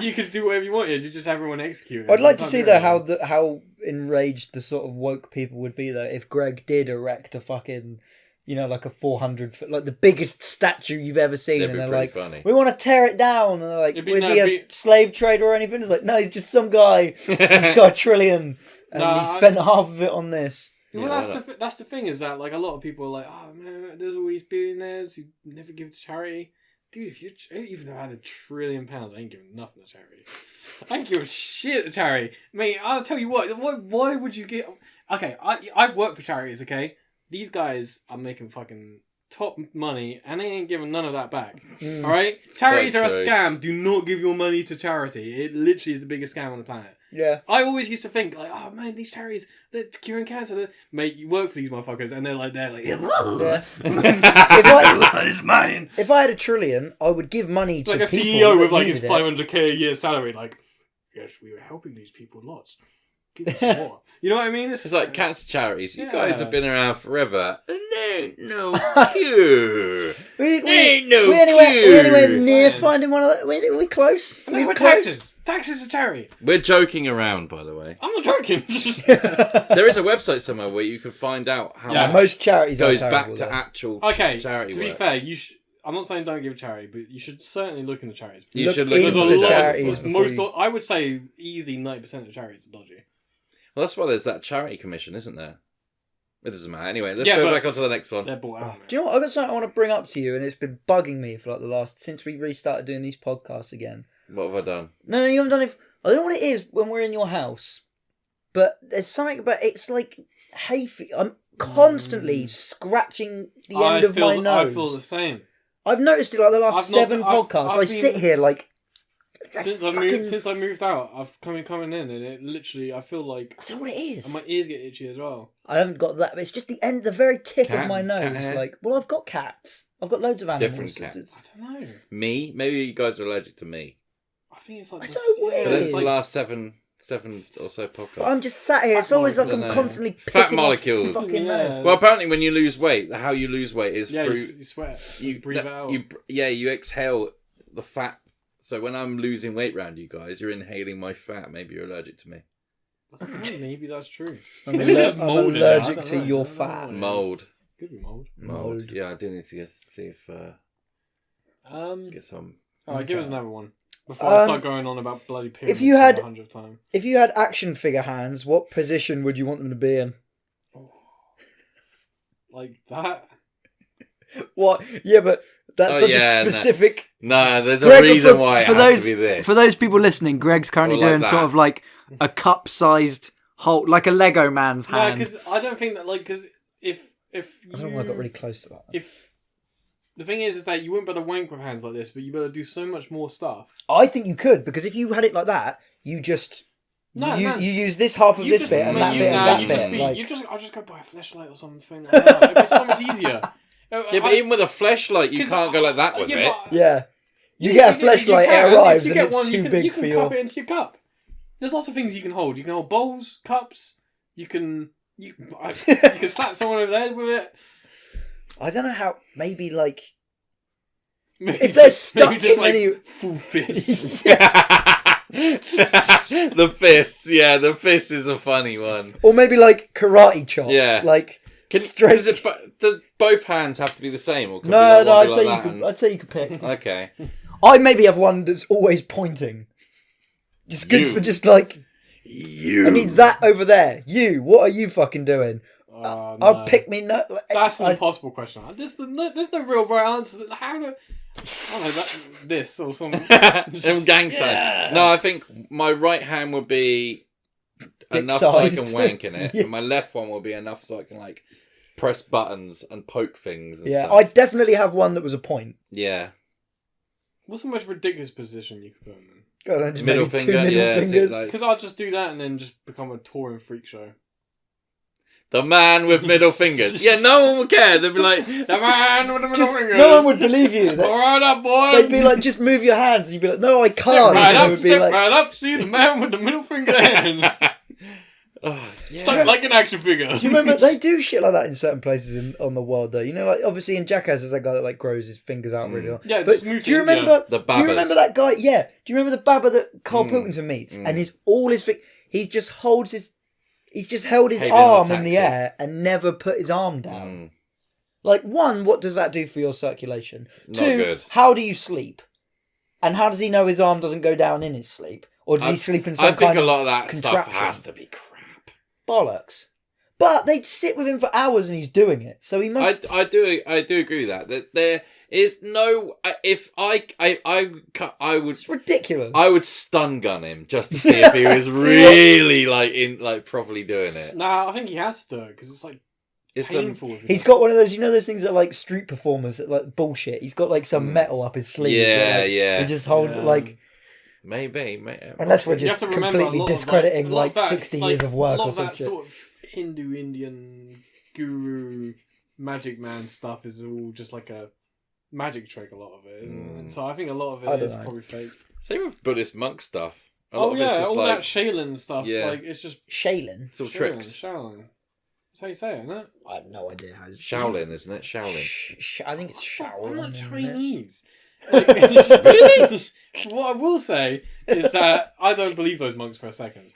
you could do whatever you wanted. You just have everyone executed. I'd like You to can't see do though anything. how enraged the sort of woke people would be though if Greg did erect a fucking, like a 400 foot, like the biggest statue you've ever seen, It'd and be they're pretty like, funny. we want to tear it down, and they're like, It'd be- was no, he it'd a slave trader or anything? It's like, no, he's just some guy. He's got $1 trillion, and No, he spent half of it on this. Well, Yeah, that's the thing is that like a lot of people are like, oh man, there's all these billionaires who never give to charity. Dude, if you've had £1 trillion, I ain't giving nothing to charity. I ain't giving shit to charity, mate. I'll tell you what. Why would you get? Okay, I've worked for charities. Okay, these guys are making fucking top money, and they ain't giving none of that back. All right, charities are a true. scam. Do not give your money to charity. It literally is the biggest scam on the planet. Yeah. I always used to think like, oh man, these charities, they're curing cancer. Mate, you work for these motherfuckers, and they're like, Yeah. it's mine. If I had $1 trillion, I would give money to Like a people CEO that with like his needed it. $500K a year salary, like, yes, we were helping these people lots. Give us more. You know what I mean? It's like cancer charities. You Yeah. guys have been around forever. No cure. We Ain't no anywhere cure. near Man. finding one of that. We close. And that's We're what close. taxes. Taxes are charity. We're joking around, by the way. I'm not joking. There is a website somewhere where you can find out how Yeah, much Most charities goes are back terrible, to though. actual Okay, charity to be work. fair, I'm not saying don't give charity, but you should certainly look into charities. You Look should look There's into a into lot. charities before Most, you- I would say easily 90% of charities are dodgy. Well, that's why there's that charity commission, isn't there? It doesn't matter. Anyway, let's Yeah, go but- back onto the next one. They're bought out. Do you know what? I've got something I want to bring up to you, and it's been bugging me for like the last since we restarted doing these podcasts again. What have I done? No, you haven't done it. I don't know what it is when we're in your house, but there's something about it's like hay fever. I'm constantly scratching the end of my nose. I feel the same. I've noticed it like the last I've not- 7 podcasts. I've I sit been- here like Since I moved out, I've coming in, and it literally, I feel like I don't know what it is. and my ears get itchy as well. I haven't got that. But it's just the end, the very tip Cat- of my nose. cat hair? Like, well, I've got cats. I've got loads of animals. Different cats. It's- I don't know. Me? Maybe you guys are allergic to me. I think it's like I this- don't know what it But is. that's It's the like- last seven or so But podcasts. I'm just sat here. It's Fat always like I'm molecules. constantly Fat picking off molecules. Fucking Yeah. nose. Well, apparently when you lose weight, how you lose weight is Yeah, through... you sweat. You breathe out. You exhale the fat. So when I'm losing weight round you guys, you're inhaling my fat. Maybe you're allergic to me. Maybe that's true. I'm, Maybe it's just I'm mold in there. allergic I don't to know. your I don't know fat. what it is. Mold. Could be mold. Mold. Yeah, I do need to see if get some. Alright, give us another one. Before I start going on about bloody pyramids you had- for the 100th time. If you had action figure hands, what position would you want them to be in? Like that? What? Yeah, but that's Oh, such yeah, a no. specific. No, there's a Greg, reason why it has those, to be this. For those people listening, Greg's currently Or like doing that. sort of like a cup-sized hole, like a Lego man's No, hand. because I don't think that, like, because if I don't know why I got really close to that. If the thing is that you wouldn't be able to wank with hands like this, but you better do so much more stuff. I think you could, because if you had it like that, you just No, you, man. you use this half of You this just- bit and mate, that you- bit nah, and that you bit. just be- like, I'll just go buy a flashlight or something like that. It'd be so much easier. Yeah, but even with a flashlight, you 'cause can't go like that with yeah, it. but- yeah. You get a flashlight, can. it If arrives, you and get it's one, too you big can for cup your... it into your cup. There's lots of things you can hold. You can hold bowls, cups. You can slap someone over the head with it. I don't know how... Maybe, like... Maybe If they're just- maybe stuck just in like any... full fist. The fists, yeah, the fist is a funny one. Or maybe, like, karate chops. Yeah. Like, straight... Does both hands have to be the same? Or could No, be like no, one I'd be say like you that could. I'd say you could pick. Okay. I maybe have one that's always pointing. It's good You. for just like... You. I need that over there. You, what are you fucking doing? Oh, I'll no. pick me... No, That's an I- impossible question. There's no real right answer. How do I don't know this or some Gang sign. No, I think my right hand would be enough so I can Dick-sized. wank in it, Yeah. and my left one will be enough so I can like press buttons and poke things and Yeah, stuff. I definitely have one that was a point. Yeah. What's the most ridiculous position you could put him in? God, I just Middle made two finger, middle yeah, fingers. like- Because I'll just do that and then just become a touring freak show. The man with middle fingers. Yeah, no one would care. They'd be like, The man with the middle Just, finger. no one would believe you. All right up, boy. They'd be like, just move your hands. And you'd be like, no, I can't. Step right And they up, would be step like, right up. See the man with the middle finger hand. oh, yeah. Stuck like an action figure. do you remember, they do shit like that in certain places on the world though. You know, like obviously in Jackass there's that guy that like grows his fingers out really well. Yeah, But just move do you things, remember, The do you remember babbers. that guy? Yeah. Do you remember the babber that Carl Pilkington meets? And he's just holds his, he's just held his Hated an arm in the taxi. air and never put his arm down. Like, one, what does that do for your circulation? Not Two, good. how do you sleep? And how does he know his arm doesn't go down in his sleep? Or does he sleep in some I think kind a of lot of that contraption? stuff has to be crap. Bollocks. But they'd sit with him for hours and he's doing it. So he must... I do agree with that there is no if I would It's ridiculous. I would stun gun him just to see if he was really like properly doing it. Nah, I think he has to do it because it's like It's painful. if he He's doesn't. got one of those, you know those things that like street performers that like bullshit. He's got like some metal up his sleeve. Yeah, that, like, yeah. He just holds it Yeah. like... Maybe. Unless we're You have just to remember a completely lot of discrediting that- a lot like of that, 60 like, years of work a lot or of some that shit. sort of Hindu Indian guru magic man stuff is all just like a magic trick. A lot of it, isn't it? So I think a lot of I it don't is know. probably fake. Same with Buddhist monk stuff. A lot Oh of it's yeah, just all like that Shaolin stuff. Yeah. Like it's just Shaolin? it's all Shaolin, tricks. Shaolin. That's how you say it, isn't it? I have no idea how... Shaolin, isn't it? Shaolin. I think it's Shaolin. I'm not isn't it? Chinese. Really? What I will say is that I don't believe those monks for a second.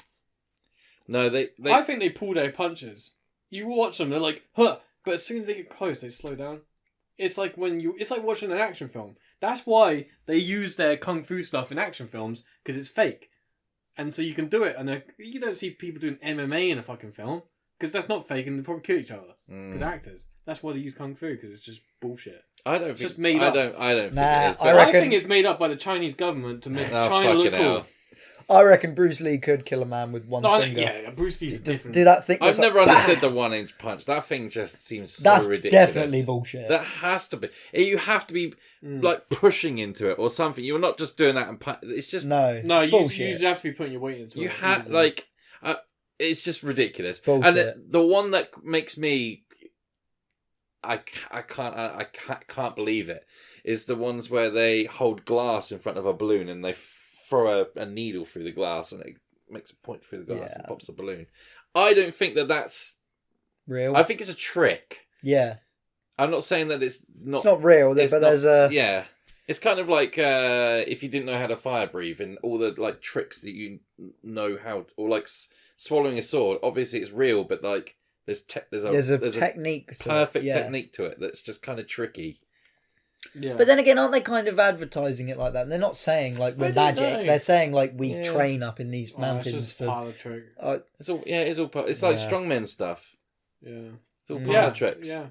No, they I think they pull their punches. You watch them, they're like, huh, but as soon as they get close, they slow down. It's like it's like watching an action film. That's why they use their kung fu stuff in action films, because it's fake. And so you can do it, and you don't see people doing MMA in a fucking film, because that's not fake, and they probably kill each other. Because actors. That's why they use kung fu, because it's just bullshit. I don't It's think just made I up. don't think Nah, it is. I But reckon- think it's made up by the Chinese government to make Oh, China look fucking cool. hell. I reckon Bruce Lee could kill a man with one No, finger. yeah, Bruce Lee's different. Do that thing. I've it's like, never understood bang! the 1-inch punch. That thing just seems so That's ridiculous. definitely bullshit. That has to be. You have to be like pushing into it or something. You're not just doing that and it's just No, No, it's you bullshit. have to be putting your weight into it. you have easily. like it's just ridiculous. Bullshit. And the one that makes me I can't believe it is the ones where they hold glass in front of a balloon and they throw a needle through the glass and it makes a point through the glass and Yeah. pops the balloon. I don't think that's Real. I think it's a trick. Yeah, I'm not saying that it's not. it's not real, it's but not- there's a... Yeah, it's kind of like if you didn't know how to fire breathe and all the like tricks that you know how, or like swallowing a sword. Obviously, it's real, but like there's a technique to it, perfect yeah. technique to it that's just kind of tricky. Yeah. But then again, aren't they kind of advertising it like that? And they're not saying like we're I don't magic. know. They're saying like we Yeah. train up in these Oh, it's mountains just for... part of the trick. It's all it's all part. It's like Yeah. strongman stuff. Yeah. It's all part Yeah. of the tricks. Yeah.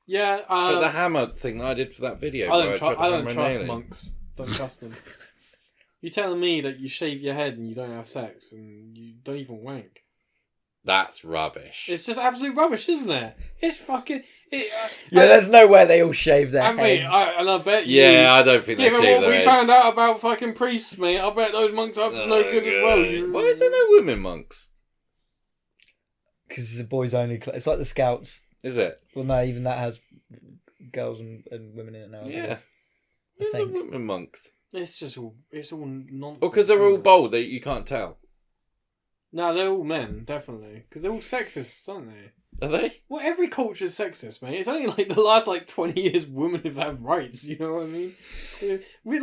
Yeah. But the hammer thing that I did for that video. I where don't, tried to I don't hammer a trust nail in. monks. Don't trust them. You telling me that you shave your head and you don't have sex and you don't even wank? That's rubbish. It's just absolute rubbish, isn't it? It's fucking. there's no way they all shave their and mate, heads. and I bet you. Yeah, I don't think they Given shave what their we heads. found out about fucking priests, mate, I bet those monks are up to no Oh, good as well. God. Why is there no women monks? Because it's a boys only club. It's like the Scouts. Is it? Well, no, even that has girls and women in it now. Yeah. I Where's the think. women monks? It's just all. It's all nonsense. Or because they're all isn't it? bold, you can't tell. No, they're all men, definitely. Because they're all sexists, aren't they? Are they? Well, every culture is sexist, mate. It's only like the last 20 years women have had rights. You know what I mean? We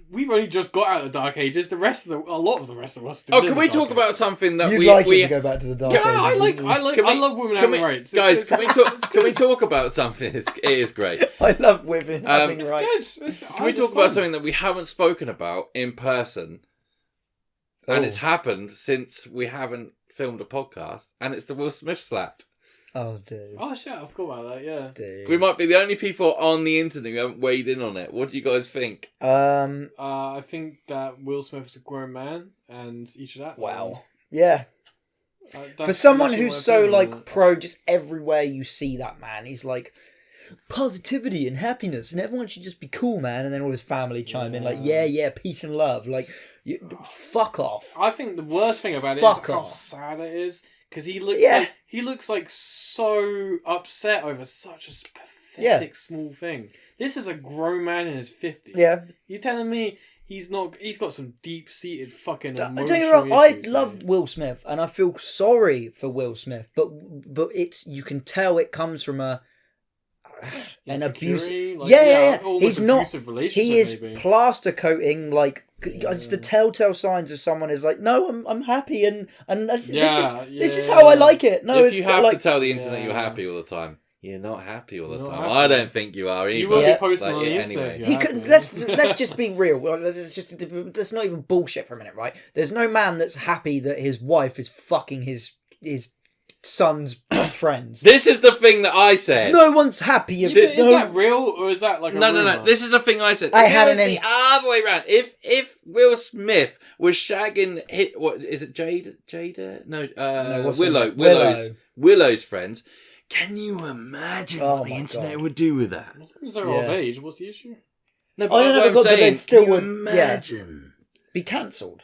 we've only just got out of the Dark Ages. A lot of the rest of us. Still Oh, live can in we the talk Dark about Ages. something that You'd we like it we to go back to the Dark Yeah, Ages. I wouldn't you? Can love women can having we- rights. guys? Can we talk? Can we talk about something? It is great. I love women having It's rights. good. Can we talk about something that we haven't spoken about in person, and it's happened since we haven't filmed a podcast, and it's the Will Smith slap. Oh, dude. Oh shit! I forgot about that. Yeah. Dude. We might be the only people on the internet who haven't weighed in on it. What do you guys think? I think that Will Smith is a grown man, and he should act. Wow. Yeah. For someone literally who's my so opinion on like it. pro, just everywhere you see that man, he's like positivity and happiness, and everyone should just be cool, man. And then all his family chime in like, yeah, peace and love. Like, fuck off. I think the worst thing about it is Fuck how off. sad it is because he looks Yeah. like so upset over such a pathetic small thing. This is a grown man in his 50s. Yeah. You're telling me he's not? He's got some deep-seated fucking emotional Don't get me wrong, I issues, love man. Will Smith, and I feel sorry for Will Smith, but it's, you can tell it comes from an abuse. Insecurity, like, Yeah. almost He's not. abusive relationship, He is maybe. plaster coating. Like, it's the telltale signs of someone is like, no, I'm happy, and this is how I like it. No, if it's you have like, to tell the internet you're Yeah. happy all the time, you're not happy all the You're not time. happy. I don't think you are either. You will Yeah. be posting Like, on the anyway. Insta. if He you're could. happy. Let's just be real. Well, let's not even bullshit for a minute, right? There's no man that's happy that his wife is fucking his son's friends. This is the thing that I said. No one's happy. Yeah, If but is no, that real or is that like a No. rumour? This is the thing I said. I If had it was an the other way around. If Will Smith was shagging what is it? Jada? No, what's her name? Willow's friends. Can you imagine Oh what the my internet God. would do with that? As they're of age, what's the issue? No, I don't know, what I'm but they saying, still can you would- imagine? be cancelled.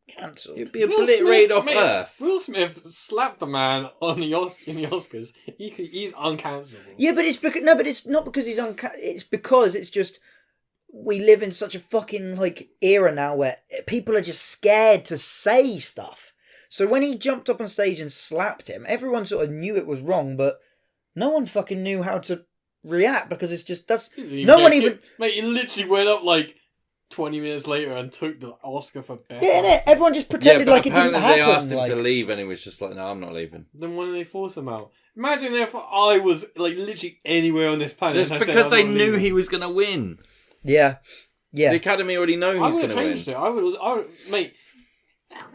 Cancelled. It'd be obliterated off mate, Earth. Will Smith slapped the man on the in the Oscars. He's uncancelable. Yeah, but it's because but it's not because he's it's because it's just we live in such a fucking like era now where people are just scared to say stuff. So when he jumped up on stage and slapped him, everyone sort of knew it was wrong, but no one fucking knew how to react because it's just Mate, he literally went up like 20 minutes later and took the Oscar for best. Yeah, innit? Actor. Everyone just pretended like it didn't apparently happen. they asked him like... to leave and he was just like, no, I'm not leaving. Then why did they force him out? Imagine if I was like literally anywhere on this planet. It's and I said, because I'm they not knew leaving. he was going to win. Yeah. The Academy already know I he's would going have to win. changed it. I would, mate.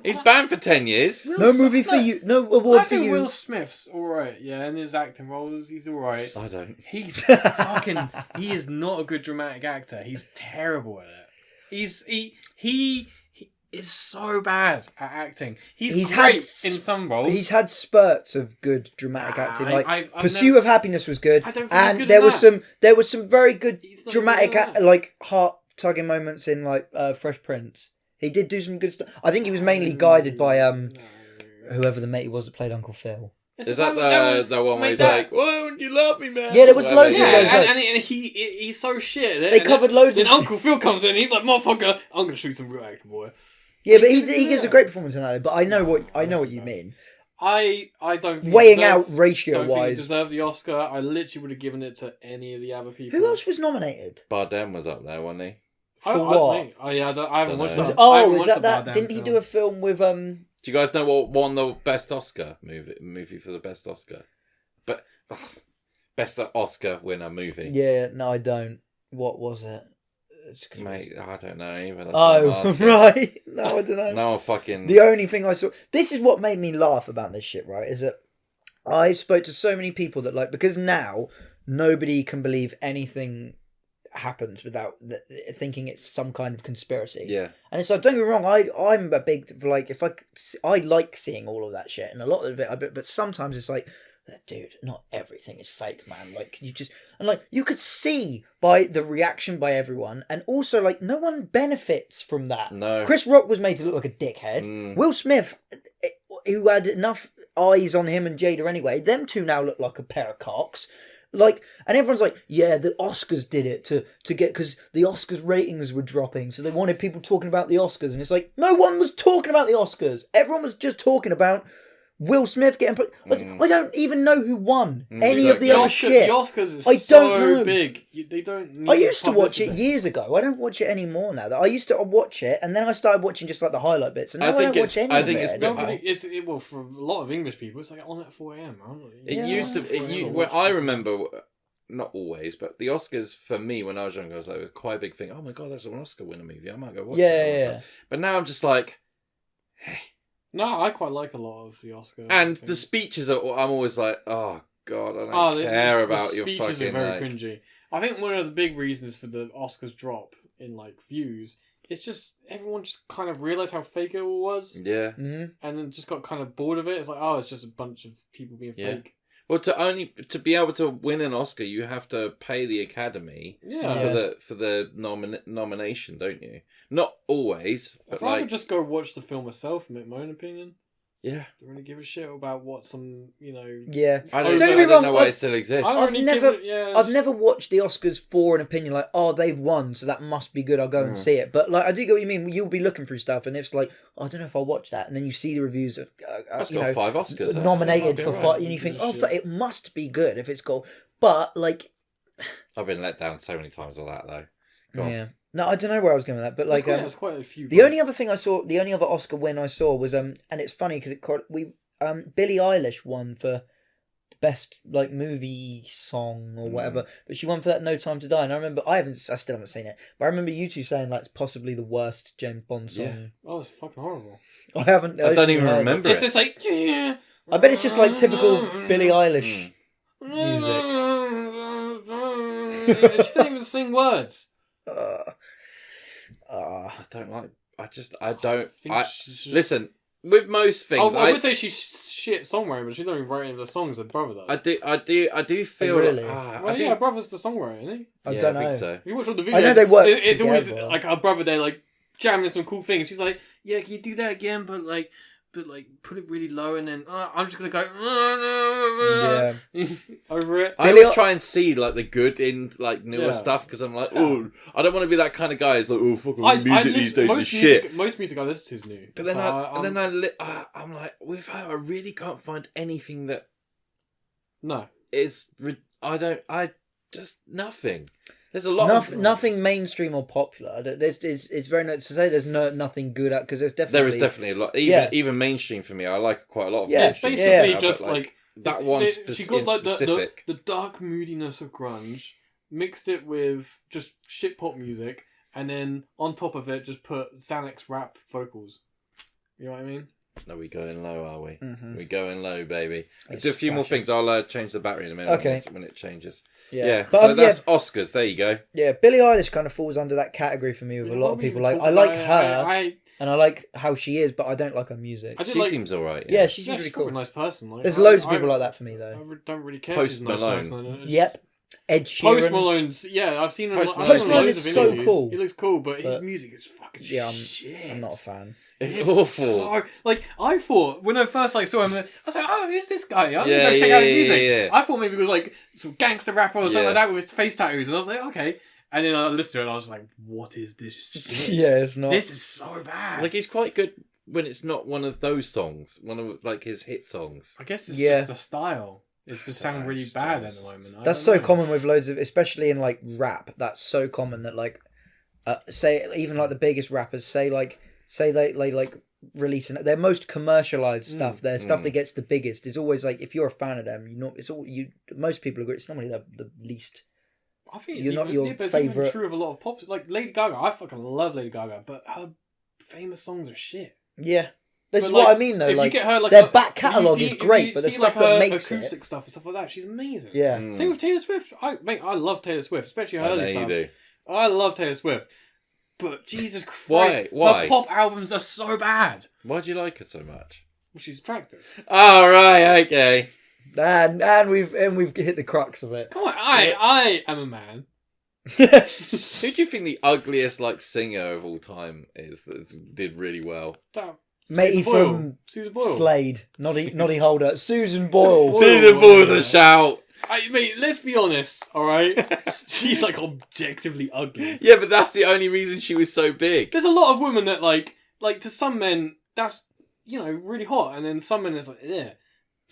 He's banned for 10 years. No movie for you. No award I for think you. Will Smith's alright, yeah, in his acting roles, he's alright. I don't. He's fucking. He is not a good dramatic actor. He's terrible at it. He is so bad at acting. He's had great in some roles. He's had spurts of good dramatic acting. Like I've Pursuit never- of Happiness was good, I don't think he's and good there in was that. there was some very good He's not dramatic good in that. like heart tugging moments in like Fresh Prince. He did do some good stuff. I think he was mainly guided by whoever the mate was that played Uncle Phil. Is that the one where he's like, why wouldn't you love me, man? Yeah, there was loads of Yeah, those. and he's so shit at it. They and covered loads Then of- Uncle Phil comes in, he's like, motherfucker, I'm gonna shoot some real actor, boy. Yeah, but he Yeah. gives a great performance in that. But I know what you mean. I don't think Weighing he out deserved- ratio don't think he wise. deserved the Oscar. I literally would have given it to any of the other people. Who else was nominated? Bardem was up there, wasn't he? For what? Mate, I haven't watched Dunno. that. Oh, I haven't is watched that the that? Didn't he do a film with Do you guys know what won the best Oscar movie for the best Oscar? But best Oscar winner movie. Yeah, no, I don't. What was it? Mate, I don't know either. That's what I'm Oh, asking. right. No, I don't know. No, fucking. The only thing I saw. This is what made me laugh about this shit, right? Is that I spoke to so many people that like because now nobody can believe anything happens without thinking it's some kind of conspiracy. Yeah. And it's like, don't get me wrong, I'm a big like if I like seeing all of that shit, and a lot of it, but sometimes it's like, dude, not everything is fake, man. Like you could see by the reaction by everyone, and also like no one benefits from that. No. Chris Rock was made to look like a dickhead. Will Smith, who had enough eyes on him and Jada anyway, them two now look like a pair of cocks. Like, and everyone's like, yeah, the Oscars did it to get, because the Oscars ratings were dropping, so they wanted people talking about the Oscars, and it's like, no one was talking about the Oscars. Everyone was just talking about Will Smith getting put. I don't even know who won any of the other shit. The Oscars is I so don't know. big. They don't need I used to watch it publicity. years ago. I don't watch it anymore now. I used to watch it, and then I started watching just like the highlight bits, and now I don't watch any of it. Nobody, well, for a lot of English people, it's like on at 4 a.m. It used to. Well, I remember, not always, but the Oscars for me when I was younger, it was quite a big thing. Oh my god, that's an Oscar winner movie. I might go watch it. Yeah. But now I'm just like, hey. No, I quite like a lot of the Oscar. And the speeches are. I'm always like, oh god, I don't care about your speeches fucking. Are very cringy. I think one of the big reasons for the Oscars drop in like views it's just everyone just kind of realised how fake it all was. Yeah. And then just got kind of bored of it. It's like, oh, it's just a bunch of people being fake. Well, to be able to win an Oscar, you have to pay the Academy for the nomination, don't you? Not always, but I'd rather just go watch the film myself and make my own opinion. Yeah. Don't really give a shit about what some, Yeah. I don't know why it still exists. I've never watched the Oscars for an opinion like, oh, they've won, so that must be good. I'll go and see it. But like, I do get what you mean. You'll be looking through stuff, and it's like, oh, I don't know if I'll watch that. And then you see the reviews. That's got 5 Oscars. Nominated for 5, and you think, it must be good if it's got. But like, I've been let down so many times with that though. Go on. Yeah. No, I don't know where I was going with that, but like, there's quite a few. The only other thing I saw, the only other Oscar win I saw was and it's funny because Billie Eilish won for best like movie song or whatever, but she won for that No Time to Die, and I remember I still haven't seen it, but I remember you two saying like it's possibly the worst James Bond song. Yeah. Oh, it's fucking horrible. I haven't. I don't even remember it. It's just like I bet it's just like typical Billie Eilish music. She doesn't even sing words. I don't. Listen. With most things, I would say she's shit songwriter, but she's not even writing the songs. Her brother does. I do feel. Really? Her brother's the songwriter, isn't he? I don't know. think so. You watch all the videos. I know they work. It's always together. like her brother. They're like jamming some cool things. She's like, "Yeah, can you do that again? But put it really low, and then I'm just gonna go over it." I always try and see like the good in like newer stuff because I'm like, oh, I don't want to be that kind of guy. It's like, oh, fucking music these days is shit. Most music I listen to is new. But then I'm like, with her, I really can't find anything that is. I just nothing. There's a lot. Nothing mainstream or popular. It's very to say there's nothing good at because there is definitely a lot. Even mainstream for me, I like quite a lot of mainstream. Basically, just like that one. She got like specific. the dark moodiness of grunge, mixed it with just shit pop music, and then on top of it, just put Xanax rap vocals. You know what I mean? No, we going low, are we? Mm-hmm. We going low, baby. Let's do a few more things. I'll change the battery in a minute. Okay. When it changes. Yeah. But, so that's Oscars. There you go. Yeah, Billie Eilish kind of falls under that category for me with a lot of people. Like, I like her, and I like how she is, but I don't like her music. She seems alright. Yeah, she's really cool. A nice person. Like, there's loads of people like that for me, though. I don't really care. Post Malone. Malone. Yep. Ed Sheeran. Post Malone's, I've seen him. Post Malone is so cool. He looks cool, but his music is fucking shit. I'm not a fan. It's awful. So, I thought when I first saw him, I was like, "Oh, who's this guy? I'm gonna go check out his music." Yeah. I thought maybe it was like some gangster rapper or something like that with his face tattoos, and I was like, "Okay." And then I listened to it, and I was like, "What is this shit? It's not. This is so bad." Like he's quite good when it's not one of those songs, one of like his hit songs. I guess it's just the style. It's just sounding really bad at the moment. That's so common with loads of, especially in like rap. That's so common that like, say even like the biggest rappers say they like releasing their most commercialized stuff. Their stuff that gets the biggest is always like if you're a fan of them, most people agree it's normally the least. I think it's favorite. Even true of a lot of pop, like Lady Gaga. I fucking love Lady Gaga, but her famous songs are shit. Yeah. This is what I mean, though. Like, you get her, their back catalogue is great, but the stuff that makes acoustic stuff and stuff like that, she's amazing. Yeah. Same with Taylor Swift. I love Taylor Swift, especially her early stuff. You do. I love Taylor Swift, but Jesus Christ, Why? her pop albums are so bad. Why do you like her so much? Well, she's attractive. Oh right, okay. And we've hit the crux of it. Come on, I am a man. Who do you think the ugliest like singer of all time is that did really well? Matey from Slade, Noddy Holder, Susan Boyle. Susan Boyle's a shout. Mate, let's be honest, alright? She's like objectively ugly. Yeah, but that's the only reason she was so big. There's a lot of women that like to some men that's really hot, and then some men is like yeah.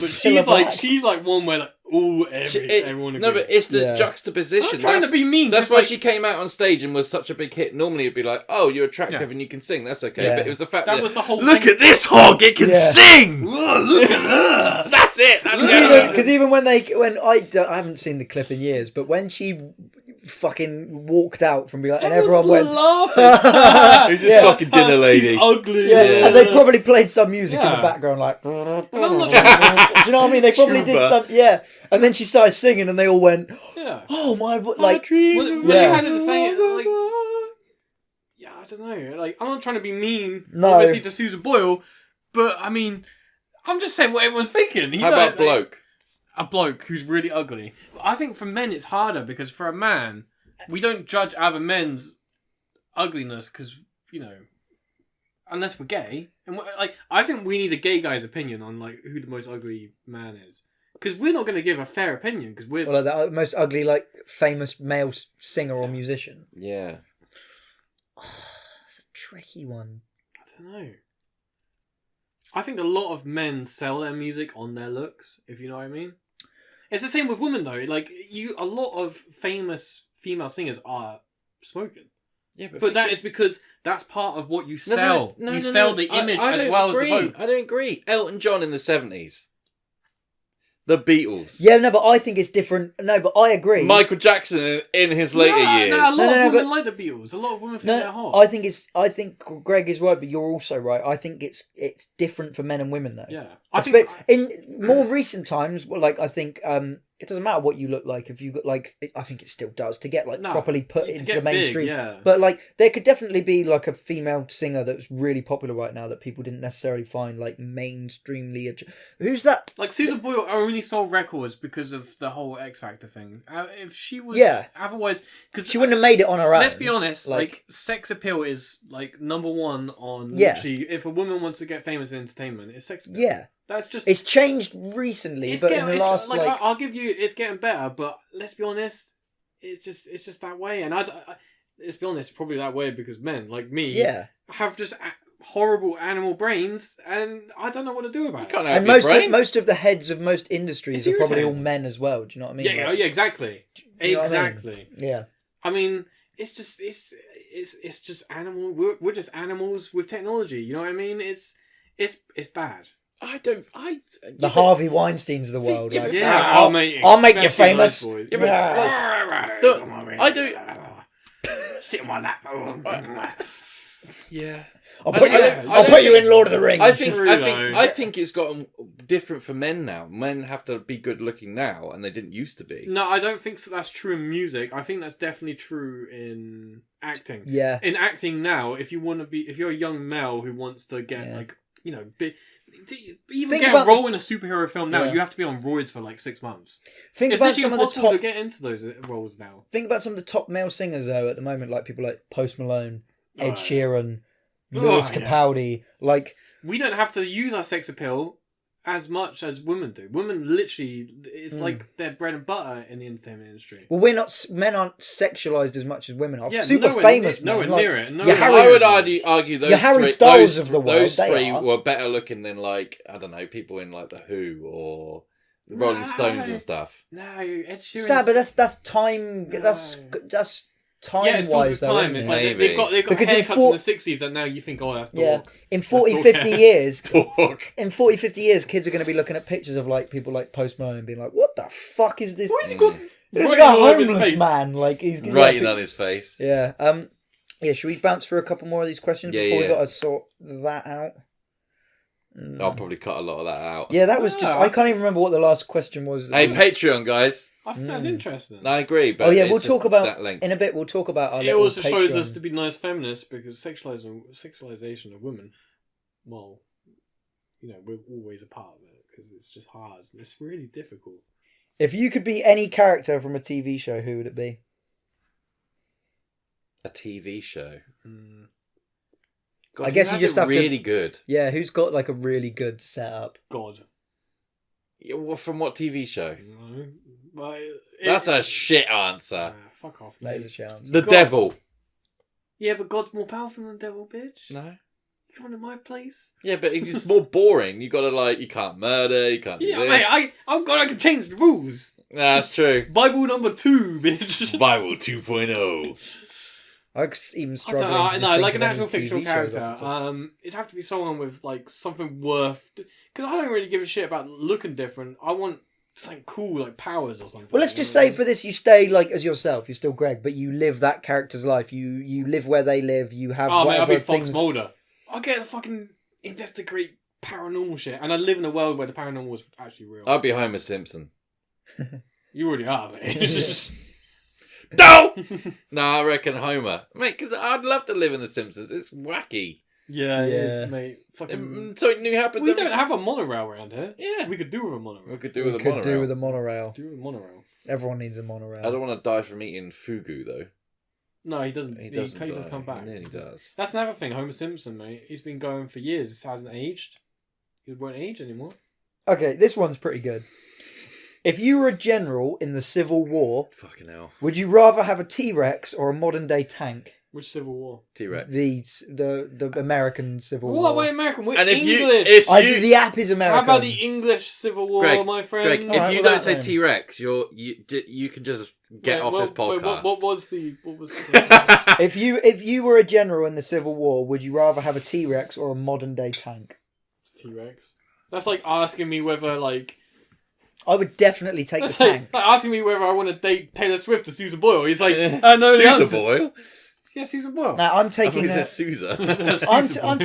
But she's like one where like everyone agrees. No, but it's the juxtaposition. I'm trying to be mean. That's why she came out on stage and was such a big hit. Normally it'd be like, oh, you're attractive and you can sing. That's okay. Yeah. But it was the fact that was the whole look thing. at this hog, it can sing. Look at her. That's it. Because even when I haven't seen the clip in years, but when she fucking walked out from behind, and everyone went laughing. Who's this fucking dinner lady? She's ugly. Yeah. And they probably played some music in the background, like. Do you know what I mean? They probably did some, and then she started singing, and they all went, "Oh my!" Like, when you had it the same, like, don't know. Like, I'm not trying to be mean, No. obviously, to Susan Boyle, but I mean, I'm just saying what everyone's thinking. How about bloke? A bloke who's really ugly. I think for men it's harder because for a man, we don't judge other men's ugliness because, you know, unless we're gay. And I think we need a gay guy's opinion on like who the most ugly man is. Because we're not going to give a fair opinion because we're... Well, like the most ugly, like, famous male singer or musician. Yeah. That's a tricky one. I don't know. I think a lot of men sell their music on their looks, if you know what I mean. It's the same with women, though. Like, a lot of famous female singers are smoking. Yeah, but that is because that's part of what you sell. You sell the image I as well as the vote. I don't agree. Elton John in the 70s. The Beatles. Yeah, no, but I think it's different. No, but I agree. Michael Jackson in his later years. No, a lot of women like the Beatles. A lot of women think they're hot. I think Greg is right, but you're also right. I think it's different for men and women, though. Yeah. In more recent times, like, I think it doesn't matter what you look like. If you got like, I think it still does to get like properly put into the mainstream. Big, yeah. But like, there could definitely be like a female singer that's really popular right now that people didn't necessarily find like mainstreamly. Who's that? Like Susan Boyle only sold records because of the whole X Factor thing. If she was, otherwise, because she wouldn't have made it on her own. Let's be honest, like sex appeal is like number one on. Literally, if a woman wants to get famous in entertainment, it's sex appeal. Yeah. That's just... It's changed recently, but in the last... I'll give you... It's getting better, but let's be honest, it's just that way. And let's be honest, probably that way because men, like me, have just horrible animal brains, and I don't know what to do about it. And most of the heads of most industries are probably all men as well, do you know what I mean? Yeah, exactly. Exactly. I mean? Yeah. I mean, it's just animal... We're just animals with technology, you know what I mean? It's bad. The Harvey Weinsteins of the world. I'll make you famous. I do. Sit on my lap. Yeah. I'll put you in Lord of the Rings. I think it's gotten different for men now. Men have to be good looking now, and they didn't used to be. No, I don't think that's true in music. I think that's definitely true in acting. Yeah. In acting now, if you're a young male who wants to get like, you know, get a role in a superhero film now, you have to be on roids for like 6 months. It's literally impossible to get into those roles now. Think about some of the top male singers though at the moment, like people like Post Malone, Ed Sheeran, Lewis Capaldi. Like, we don't have to use our sex appeal as much as women do. Women literally, it's like their bread and butter in the entertainment industry. Well, men aren't sexualized as much as women are. Yeah, super famous. Nowhere near it. I would argue those Harry Styles of the world. Those three were better looking than like, I don't know, people in like the Who or the Rolling Stones and stuff. No, Ed Sheeran. But that's time. That's time. Yeah, it's wise, time. Though, it's like they've got because haircuts in the 60s that now you think, oh, that's dog. Yeah, in 40, 50 years, dog. In 40, 50 years, kids are going to be looking at pictures of like people like Post Malone and being like, "What the fuck is this? What's he got? This is a homeless man. Like he's writing on his face." Yeah. Yeah. Should we bounce through a couple more of these questions before we got to sort that out? I'll probably cut a lot of that out. Yeah, that was just... I can't even remember what the last question was. Hey, Patreon, guys. I think that's interesting. I agree, but we'll talk about... In a bit, we'll talk about our little also Patreon. shows us to be nice feminists because sexualization of women, well, you know, we're always a part of it because it's just hard. It's really difficult. If you could be any character from a TV show, who would it be? A TV show? God, I guess you just have really good. Yeah, who's got like a really good setup? God. Yeah, well, from what TV show? That's a shit answer. Fuck off. That is a shit answer. The devil. Yeah, but God's more powerful than the devil, bitch. No. You come to my place. Yeah, but it's more boring. You gotta you can't murder. You can't. Yeah, do this. mate. I can change the rules. That's true. Bible number 2, bitch. Bible 2.0. I even struggle. Like an actual fictional character. It'd have to be someone with like something worth. Because I don't really give a shit about looking different. I want something cool, like powers or something. Well, let's just say for this, you stay like as yourself. You're still Greg, but you live that character's life. You live where they live. You have. Oh, mate, I'll be things... Fox Mulder. I'll get a fucking investigate paranormal shit, and I live in a world where the paranormal is actually real. I'll be Homer Simpson. You already are, mate. No! No, I reckon Homer. Mate, because I'd love to live in The Simpsons. It's wacky. Yeah, it is, mate. Fucking... Something new happens. We don't have a monorail around here. Yeah. We could do with a monorail. We could do with a monorail. Do with a monorail. Everyone needs a monorail. I don't want to die from eating fugu, though. No, he doesn't. He doesn't come back. And then he does. That's another thing. Homer Simpson, mate. He's been going for years. He hasn't aged. He won't age anymore. Okay, this one's pretty good. If you were a general in the Civil War, fucking hell, would you rather have a T-Rex or a modern-day tank? Which Civil War? T-Rex. The American Civil War. War. Wait, American. We're and English. The app is American. How about the English Civil War, Greg, my friend? Greg, if you don't say T-Rex, you can just get off this podcast. What was the? If you were a general in the Civil War, would you rather have a T-Rex or a modern-day tank? T-Rex. That's like asking me whether I would definitely take the tank. Like asking me whether I want to date Taylor Swift or Susan Boyle. He's like, no, Susan Boyle? Yeah, Susan Boyle. Now I'm taking. I Sousa.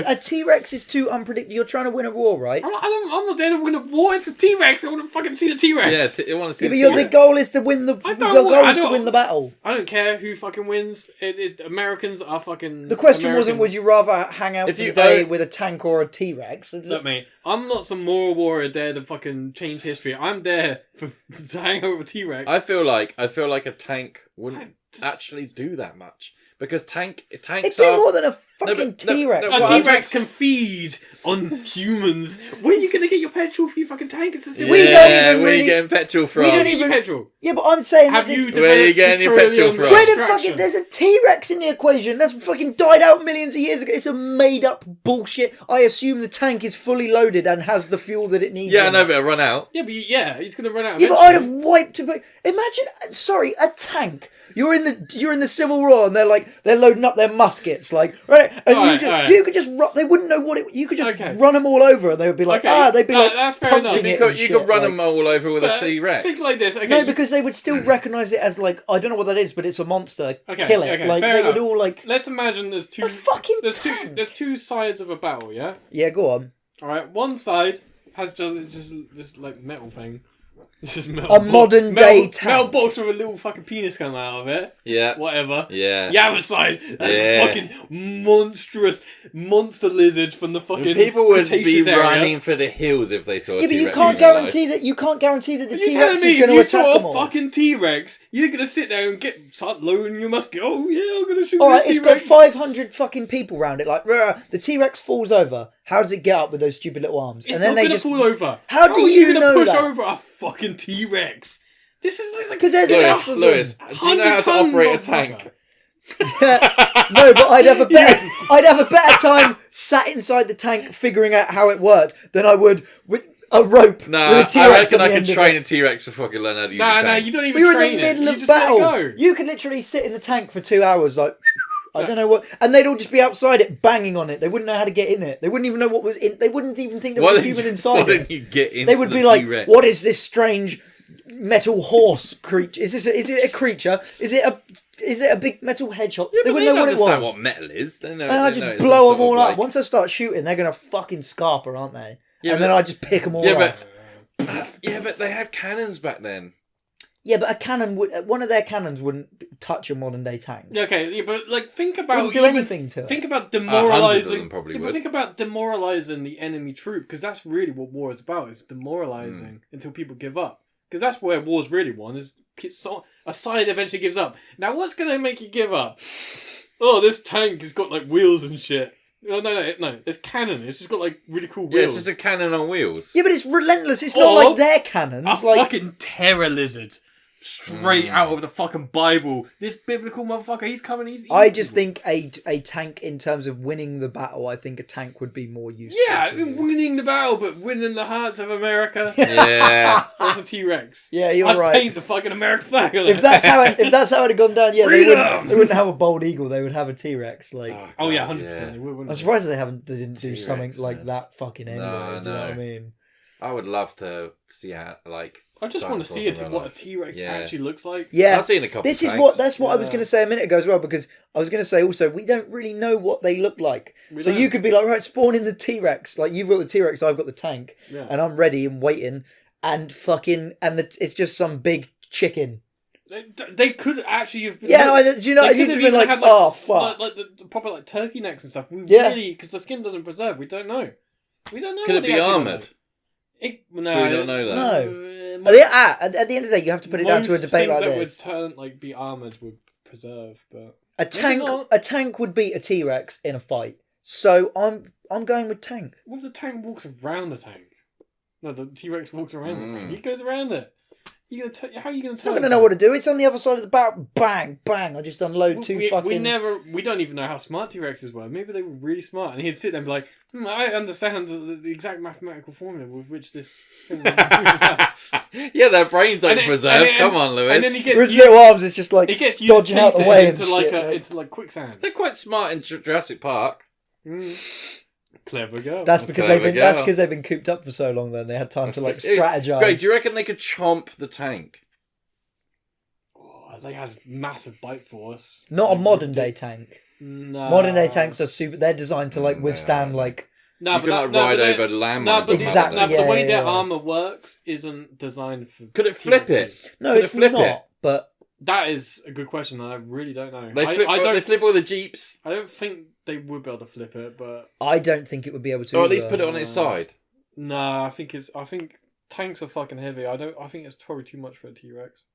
A T-Rex is too unpredictable. You're trying to win a war, right? I'm not there to win a war. It's a T-Rex. I want to fucking see the T-Rex. Yeah, I want to see. Yeah, but the goal is to win the. The goal is to win the battle. I don't care who fucking wins. It is Americans are fucking. The question wasn't would you rather hang out for the day with a tank or a T-Rex. Look, mate, I'm not some moral warrior there to fucking change history. I'm there to hang out with a T-Rex. I feel like a tank wouldn't actually do that much. Because tanks it's more than a fucking T-Rex. A T-Rex can feed on humans. Where are you going to get your petrol for your fucking tank? It's a we don't even where are you getting petrol from? We don't even petrol. Yeah, but I'm saying where are you getting your petrol from? Where the fuck there's a T-Rex in the equation? That's fucking died out millions of years ago. It's a made up bullshit. I assume the tank is fully loaded and has the fuel that it needs. Yeah, I know, but it'll run out. Yeah, but he's going to run out. Yeah, but I'd have wiped it. Imagine, a tank. You're in the Civil War and they're loading up their muskets right, and you could just they wouldn't know what it. You could just run them all over and they would be like they'd be that's fair punching enough. it. You could run them all over with a T-Rex. Things like this. Okay, no, because they would still recognise it as I don't know what that is, but it's a monster. Kill it. They would all Let's imagine there's two. A fucking there's two sides of a battle. Yeah. Yeah, go on. All right, one side has just this metal thing. This is modern day tank. Metal box with a little fucking penis coming out of it. Yeah. Whatever. Yeah. The other side has fucking monster lizard from the fucking people would be Cretaceous area. running for the hills if they saw a T-Rex. T-Rex. Yeah, but you can't guarantee that the T-Rex is going to attack them all. If you saw a fucking T-Rex, you're going to sit there and start loading your musket. Oh yeah, I'm going to shoot all right, T-Rex. it's got 500 fucking people around it. The T-Rex falls over. How does it get up with those stupid little arms? It's not going to fall over. How do you know push that? over a fucking T-Rex? This is like... Because there's enough of them. Lewis, do you know how to operate a tank? No, but I'd have a better time sat inside the tank figuring out how it worked than I would with a rope. Nah, with a T-Rex I reckon I could could train a T-Rex before fucking learn how to use a tank. Nah, you don't even You're train in the middle it. of You just let it battle. go. You could literally sit in the tank for 2 hours I don't know what, and they'd all just be outside it, banging on it. They wouldn't know how to get in it. They wouldn't even know what was in. They wouldn't even think there was a human inside Why didn't you get in? They would be like, "What is this strange metal horse creature? Is it a creature? Is it a big metal hedgehog?" Yeah, they wouldn't know what it was. Understand what metal is. They know. And I just blow them all up. Once I start shooting, they're gonna fucking scarper, aren't they? Yeah, and then I just pick them all off. Yeah, but they had cannons back then. Yeah, but one of their cannons wouldn't touch a modern day tank. Okay, yeah, but think about wouldn't do anything to it. Think about demoralizing. Probably would. Think about demoralizing the enemy troop, because that's really what war is about. Is demoralizing until people give up. Because that's where war's really won. Is a side eventually gives up. Now, what's gonna make you give up? Oh, this tank has got wheels and shit. No, it's cannon. It's just got really cool wheels. Yeah, it's just a cannon on wheels. Yeah, but it's relentless. It's not like their cannons. A fucking terror lizard. Straight out of the fucking Bible. This biblical motherfucker, he's coming, I just think a tank, in terms of winning the battle, I think a tank would be more useful. Yeah, winning the battle, but winning the hearts of America. Yeah. That's a T-Rex. Yeah, you're I'd right. paint the fucking American flag on it. If that's how it had gone down, yeah, they wouldn't have a bald eagle, they would have a T-Rex. Yeah, 100%. I'm surprised they didn't do something like that fucking anyway. No. Do you know what I mean? I would love to see how, I just want to see what a T-Rex actually looks like. Yeah, I've seen a couple. That's what I was going to say a minute ago as well, because I was going to say also we don't really know what they look like. So you could be like, right, spawn in the T-Rex. You've got the T-Rex, I've got the tank, and I'm ready and waiting, and it's just some big chicken They could actually have been... Yeah, do you know, they you'd could have been like, had, oh, fuck. Like the proper like turkey necks and stuff. We Yeah. really... Because the skin doesn't preserve. We don't know. We don't know. Could what it they be actually armoured? No. Do we not know that? No. At the end of the day, you have to put it down to a debate like that this. would be armoured would preserve, but... A tank would beat a T-Rex in a fight. So I'm going with tank. What if the tank walks around the tank? No, the T-Rex walks around the tank. He goes around it. How are you going to It's not going to know what to do. It's on the other side of the barrel. Bang, bang. I just unload two fucking... We don't even know how smart T-Rexes were. Maybe they were really smart. And he'd sit there and be like, I understand the exact mathematical formula with which this thing... Yeah, their brains don't preserve. Come on, Lewis. And then he gets With his little arms, it's just like dodging out the way into like quicksand. They're quite smart in Jurassic Park. Clever girl. That's because they've been cooped up for so long. Then they had time to like strategize. Great. Do you reckon they could chomp the tank? Oh, they had massive bite force. Not a modern day tank. No. Modern day tanks are super. They're designed to like withstand like. No, you can ride over landmines. Exactly. No, but the way their armor works isn't designed for. Could it flip it? No, it's not. But that is a good question. I really don't know. They flip all the Jeeps. I don't think they would be able to flip it, but I don't think it would be able to. Or at least put it on its side. No, I think tanks are fucking heavy. I think it's probably too much for a T-Rex.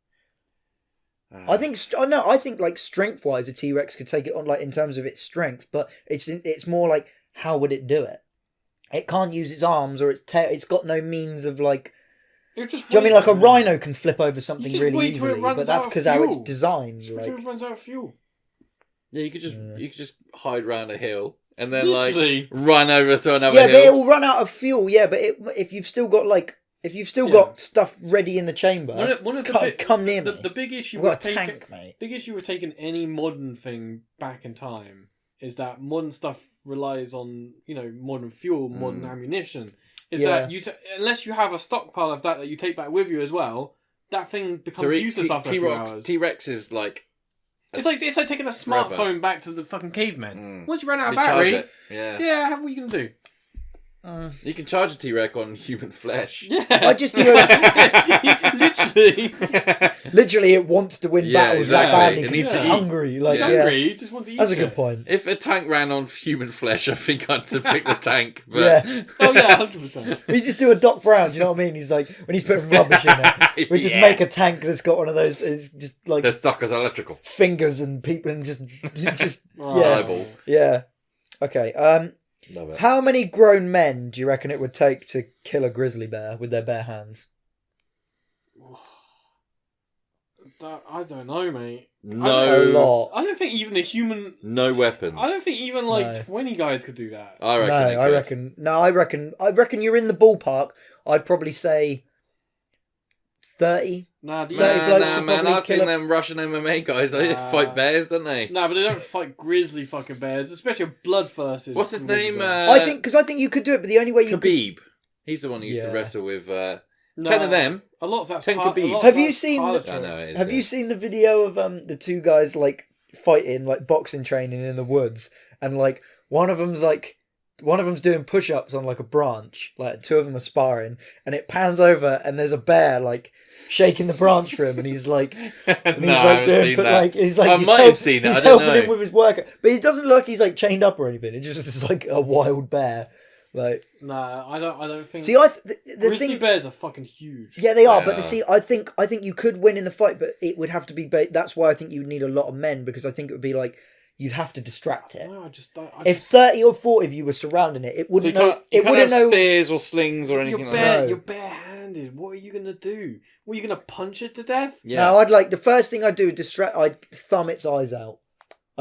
I think like strength wise, a T-Rex could take it on like in terms of its strength, but it's more like how would it do it? It can't use its arms or its tail. It's got no means of like. Do you know what I mean like a rhino can flip over something really easily, but that's because how it's designed. Like it runs out of fuel. Yeah, you could just hide around a hill and then Literally. like run over to another hill. Yeah, but it will run out of fuel. Yeah, but if you've still got stuff ready in the chamber, come near me. The big issue with taking any modern thing back in time is that modern stuff relies on modern fuel, modern ammunition. That unless you have a stockpile of that you take back with you as well, that thing becomes useless after a few hours. T-Rex is like. It's like taking a smartphone back to the fucking cavemen. Once you run out of battery, what are you gonna do? You can charge a T-Rex on human flesh. Yeah, I just do literally, it wants to win battles that badly because it's hungry. Like, it's hungry. You just want to eat. That's a good point. If a tank ran on human flesh, I think I'd pick the tank. But... Yeah. Oh yeah, 100%. We just do a Doc Brown. Do you know what I mean? He's like when he's putting rubbish in it. We just make a tank that's got one of those. It's just like the sucker's electrical fingers and people and just eyeball. Yeah. Okay. Love it. How many grown men do you reckon it would take to kill a grizzly bear with their bare hands? I don't know, mate. No. A lot. I don't think even a human... No weapons. I don't think even 20 guys could do that. I reckon. I reckon you're in the ballpark. I'd probably say 30. Nah, man. I've seen them Russian MMA guys. They fight bears, don't they? Nah, but they don't fight grizzly fucking bears, especially a bloodthirst. What's his name? I think you could do it, but the only way you Khabib. He's the one who used to wrestle with 10 of them. A lot of that's 10 Khabib. Have you seen? Have you seen the video of the two guys like fighting, like boxing training in the woods, and like one of them's doing push-ups on like a branch, like two of them are sparring, and it pans over and there's a bear like shaking the branch for him, and he's like, I might have seen it. I don't know. He's helping him with his workout, but he doesn't look like he's like chained up or anything. It's just like a wild bear. Like, nah, I don't think. See, grizzly bears are fucking huge. Yeah, they are. But see, I think you could win in the fight, but it would have to be. That's why I think you would need a lot of men, because I think it would be like you'd have to distract it. No, if 30 or 40 of you were surrounding it, it wouldn't know. It wouldn't know spears or slings or anything like that. You're barehanded. What are you gonna do? Were you gonna punch it to death? Yeah. No, the first thing I'd do is I'd thumb its eyes out.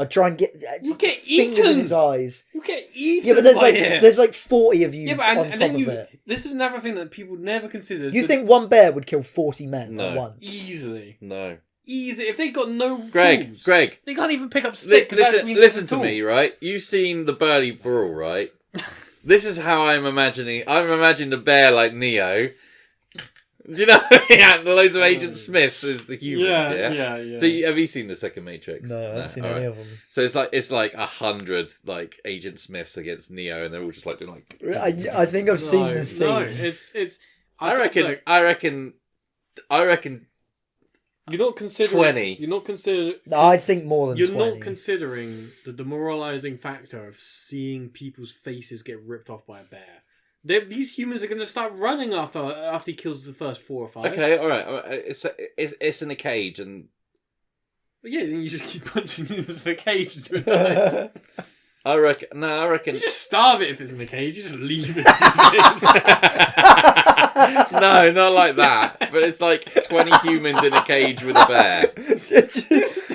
I'd try and get you get fingers eaten in his eyes. You get eaten. Yeah, but there's like 40 of you on top of it. This is another thing that people never consider. You think one bear would kill 40 men at once? Easily. No. Easy. If they got no tools, Greg, they can't even pick up stick. Listen to me, right? You've seen the Burly Brawl, right? This is how I'm imagining. I'm imagining the bear like Neo. Do you know? Yeah, loads of Agent Smiths as the humans. Yeah. So have you seen the second Matrix? No, I haven't seen any of them. So it's like 100 like Agent Smiths against Neo, and they're all just like doing like. I think I've seen this scene. No, it's. I reckon You're not considering 20. You're not considering. No, I'd think more than You're 20. not considering the demoralizing factor of seeing people's faces get ripped off by a bear. These humans are going to start running after he kills the first 4 or 5. Okay, all right. It's in a cage, and But yeah, then you just keep punching it into the cage until it dies. I reckon. You just starve it if it's in the cage. You just leave it. No, not like that. But it's like 20 humans in a cage with a bear.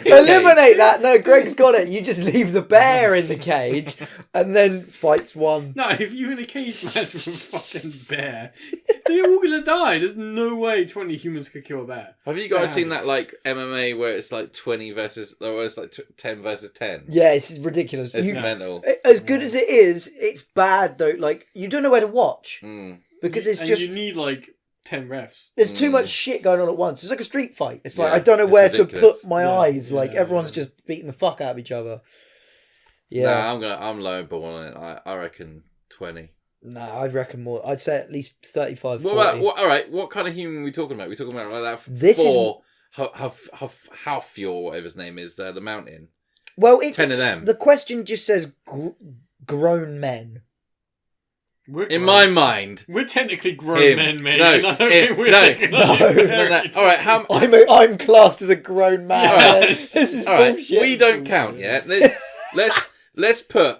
Eliminate that. No, Greg's got it. You just leave the bear in the cage and then fights one. No, if you're in a cage match with a fucking bear, they're all gonna die. There's no way 20 humans could kill a bear. Have you guys seen that like MMA where it's like 20 versus, or it's like 10 versus 10? Yeah, it's ridiculous. It's mental. As good as it is, it's bad though. Like, you don't know where to watch. Because it's just... you need like 10 refs. There's too much shit going on at once. It's like a street fight. It's like, Yeah, I don't know it's where ridiculous. to put my eyes. Like, everyone's just beating the fuck out of each other. Yeah. Nah, I'm lowball on it. I reckon 20. Nah, I reckon more. I'd say at least 35, 40. All right, what kind of human are we talking about? We're talking about like that This is- Halfjord, or whatever his name is, the mountain. Well, 10 of them. The question just says grown men. In my mind, we're technically grown men, mate. No, and I don't think we're no, taking no. All right, I'm classed as a grown man. Yes. This is all right, bullshit. we don't count yet. Let's put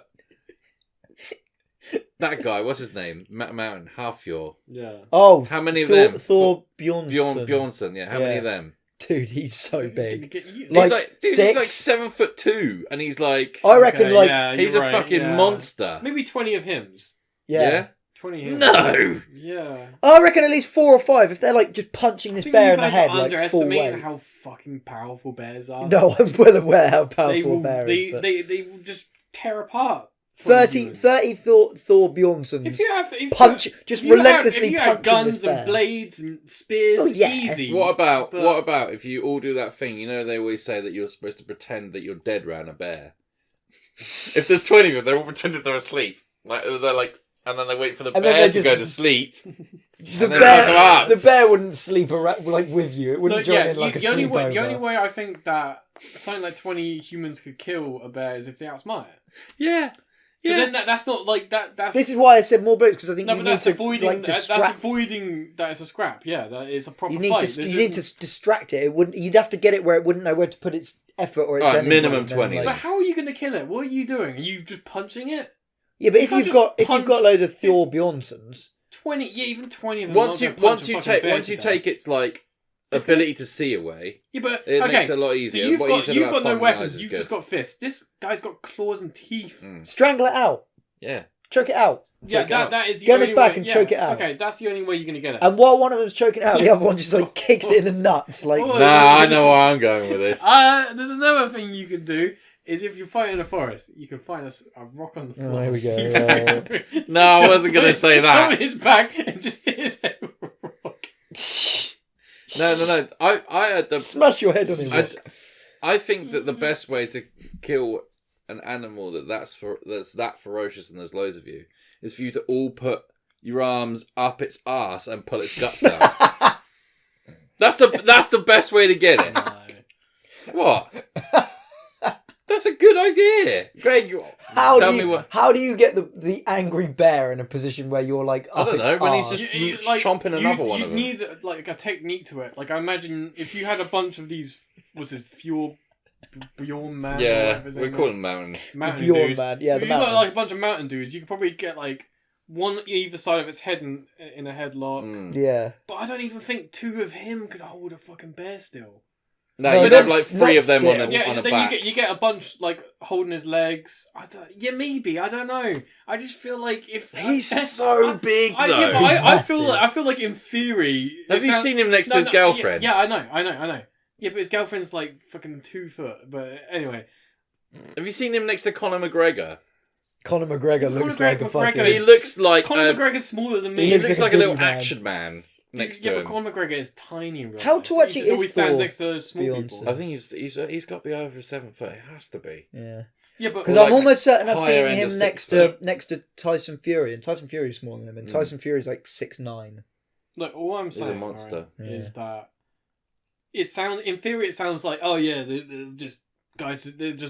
that guy. What's his name? Mountain Halfjord. Yeah. Oh, How many of them? Thor Bjornsson. Bjornsson. Yeah. How many of them? Dude, he's so big. He's like 7'2", and he's like. I reckon he's a fucking monster. Maybe 20 of hims. Yeah. 20 hymns. No. Yeah. I reckon at least 4 or 5 if they're like just punching this bear in the head are like full underestimating weight. how fucking powerful bears are. No, I'm well aware how they powerful will, a bear is. But they will just tear apart. 30 Thor Bjornssons If you have relentlessly if you had punching guns this bear. and blades and spears, Oh, yeah. easy. What about if you all do that thing? You know they always say that you're supposed to pretend that you're dead round a bear. If there's 20 of them, they're all pretending they're asleep. They're like, and then they wait for the bear to go to sleep. The bear wouldn't sleep around, like with you. It wouldn't join in like a sleepover. The only way I think that something like 20 humans could kill a bear is if they outsmart it. Yeah. But then that's not like that. That's This is why I said more blokes, because I think no, you but need that's to avoiding. like distract. That's avoiding that it's a scrap. Yeah, that is a proper You need fight. to distract it. It wouldn't. You'd have to get it where it wouldn't know where to put its effort or its energy. minimum and then, 20. But how are you going to kill it? What are you doing? Are you just punching it? Yeah, but if can't you've just got loads of Thor Bjornssons, 20. Yeah, even 20 of them. Once you take its like ability to see away, yeah, but it okay, makes it a lot easier. So you've What got, you said you've about got no following weapons. eyes is You've good. just got fists. This guy's got claws and teeth. strangle it out, Yeah. choke it out. Yeah, that is the Get on only his back way, and choke it out. Okay, that's the only way you're going to get it. And while one of them's choking it out, the other one just like kicks it in the nuts. Like, Oh, Nah, I know where I'm going with this. There's another thing you can do. Is if you're fighting in a forest, you can find a rock on the floor. Oh, here we go. No, I wasn't going to say Jump that. on his back and just hit his head with a rock. No. I had the. Smash your head on his rock. I think that the best way to kill an animal that's that ferocious and there's loads of you is for you to all put your arms up its arse and pull its guts out. That's the best way to get it. What? That's a good idea, Greg. How tell do me you what. how do you get the angry bear in a position where you're like I up don't know, its when he's arse? just chomping another one of them. You need like a technique to it. Like I imagine if you had a bunch of these, what's his Bjorn man? Yeah, we call him mountain. Mountain Bjorn dude. man, yeah, If the you got mountain. like a bunch of mountain dudes, you could probably get like one either side of its head in a headlock. Yeah. But I don't even think 2 of him could hold a fucking bear still. No, you'd have like 3 of them on a Yeah, then back. you get a bunch like holding his legs. Maybe I don't know. I just feel like if He's so big though. I feel like in theory. Have you seen him next to his girlfriend? Yeah, I know. Yeah, but his girlfriend's like fucking 2 foot. But anyway, Have you seen him next to Conor McGregor? Conor McGregor looks like a fucking... He looks like Conor McGregor's smaller than me. He looks like a little man. action man next yeah, to but him. Conor McGregor is tiny in real How life. tall actually He just always is stands Thor next to small Bjornsson? people. I think he's got to be over 7 foot. It has to be. Yeah. Yeah, but Because Or I'm like almost certain I've higher seen end him of next 6 to Tyson Fury, and Tyson Fury's smaller than him, and Tyson Fury's like 6'9". look, all I'm He's a saying monster. right, is that in theory it sounds like, oh yeah, they just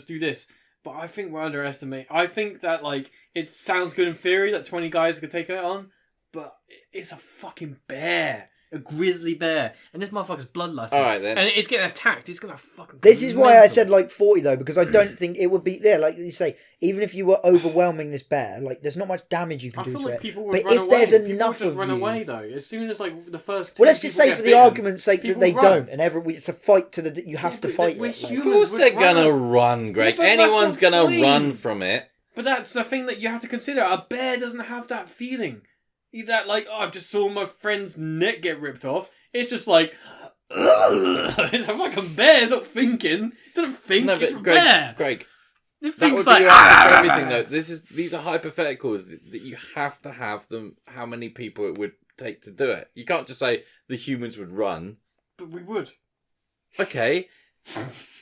do this. But I think we're underestimating. I think that like it sounds good in theory that 20 guys could take it on, but it's a fucking bear. A grizzly bear, and this motherfucker's bloodlusted. All right then, and it's getting attacked. It's gonna fucking. This is why I said like 40 though, because I don't think it would be there. Like you say, even if you were overwhelming this bear, like there's not much damage you can do to it. But if there's enough of you, run away though. As soon as like the first. Well, let's just say for the argument's sake that they don't, and it's a fight to the. You have to fight it. Of course they're gonna run, Greg. Anyone's gonna run from it. But that's the thing that you have to consider. A bear doesn't have that feeling. That like, oh, I just saw my friend's neck get ripped off. It's just like, it's a fucking bear. It's not thinking. It doesn't think. It's a bear. Greg, it that would like, be your answer for everything though. These are hypotheticals that you have to have them. How many people it would take to do it? You can't just say the humans would run. But we would. Okay,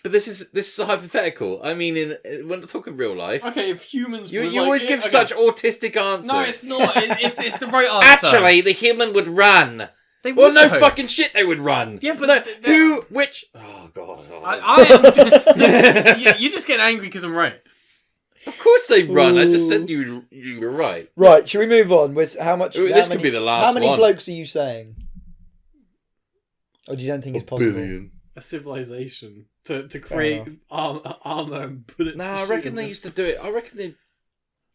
but this is a hypothetical. I mean, when talking real life. Okay, if humans, you always give such autistic answers. No, it's not. It's the right answer. Actually, the human would run. They would, no fucking shit, they would run. Yeah, but which? Oh god! I am. You just get angry because I'm right. Of course they run. I just said you were right. Right, should we move on? How much? This could be the last How many one. blokes are you saying? Or do you don't think it's possible? Billion. A civilization to create armor and bullets. Nah, I reckon they used to do it. I reckon they.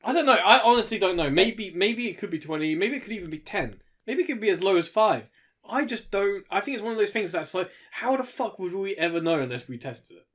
I don't know. I honestly don't know. Maybe it could be 20. Maybe it could even be 10. Maybe it could be as low as 5. I just don't. I think it's one of those things that's like, how the fuck would we ever know unless we tested it?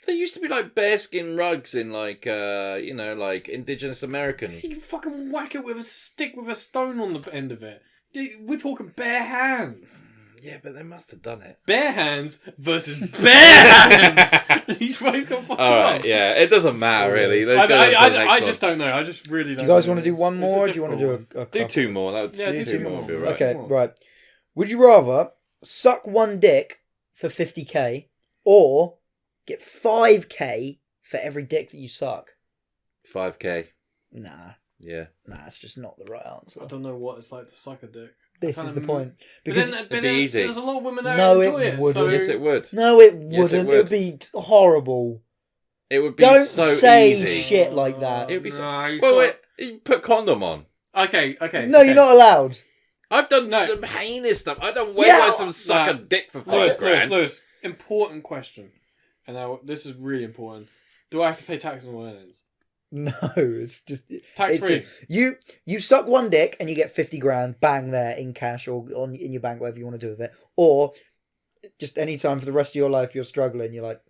There used to be like bearskin rugs in like like indigenous American. You fucking whack it with a stick with a stone on the end of it. We're talking bare hands. Yeah, but they must have done it. Bare hands versus bare hands. He's got fucking. All right, yeah, it doesn't matter really. I just don't know. I just really don't. Do you guys know. want to do one more? Or do you want to do a couple? Do 2 more? Do 2 more. Would be right. Okay, right. Would you rather suck one dick for 50k or get 5k for every dick that you suck? 5k. Nah. Yeah. Nah, it's just not the right answer. I don't know what it's like to suck a dick. This is the point. Because Because it'd be easy. There's a lot of women that No, enjoy it it. wouldn't. So... Yes, it would. no, it wouldn't. Yes, it It would. would be horrible. It would be Don't so say easy. shit like that. It would be so. Nah, Wait, you put condom on. Okay. No, you're not allowed. I've done some heinous stuff. I don't wait by some suck a dick for $5,000. Lewis, important question. And now this is really important. Do I have to pay tax on my earnings? No, it's just Tax it's free. just you suck one dick and you get 50 grand bang there in cash or in your bank, whatever you want to do with it, or just any time for the rest of your life you're struggling, you're like,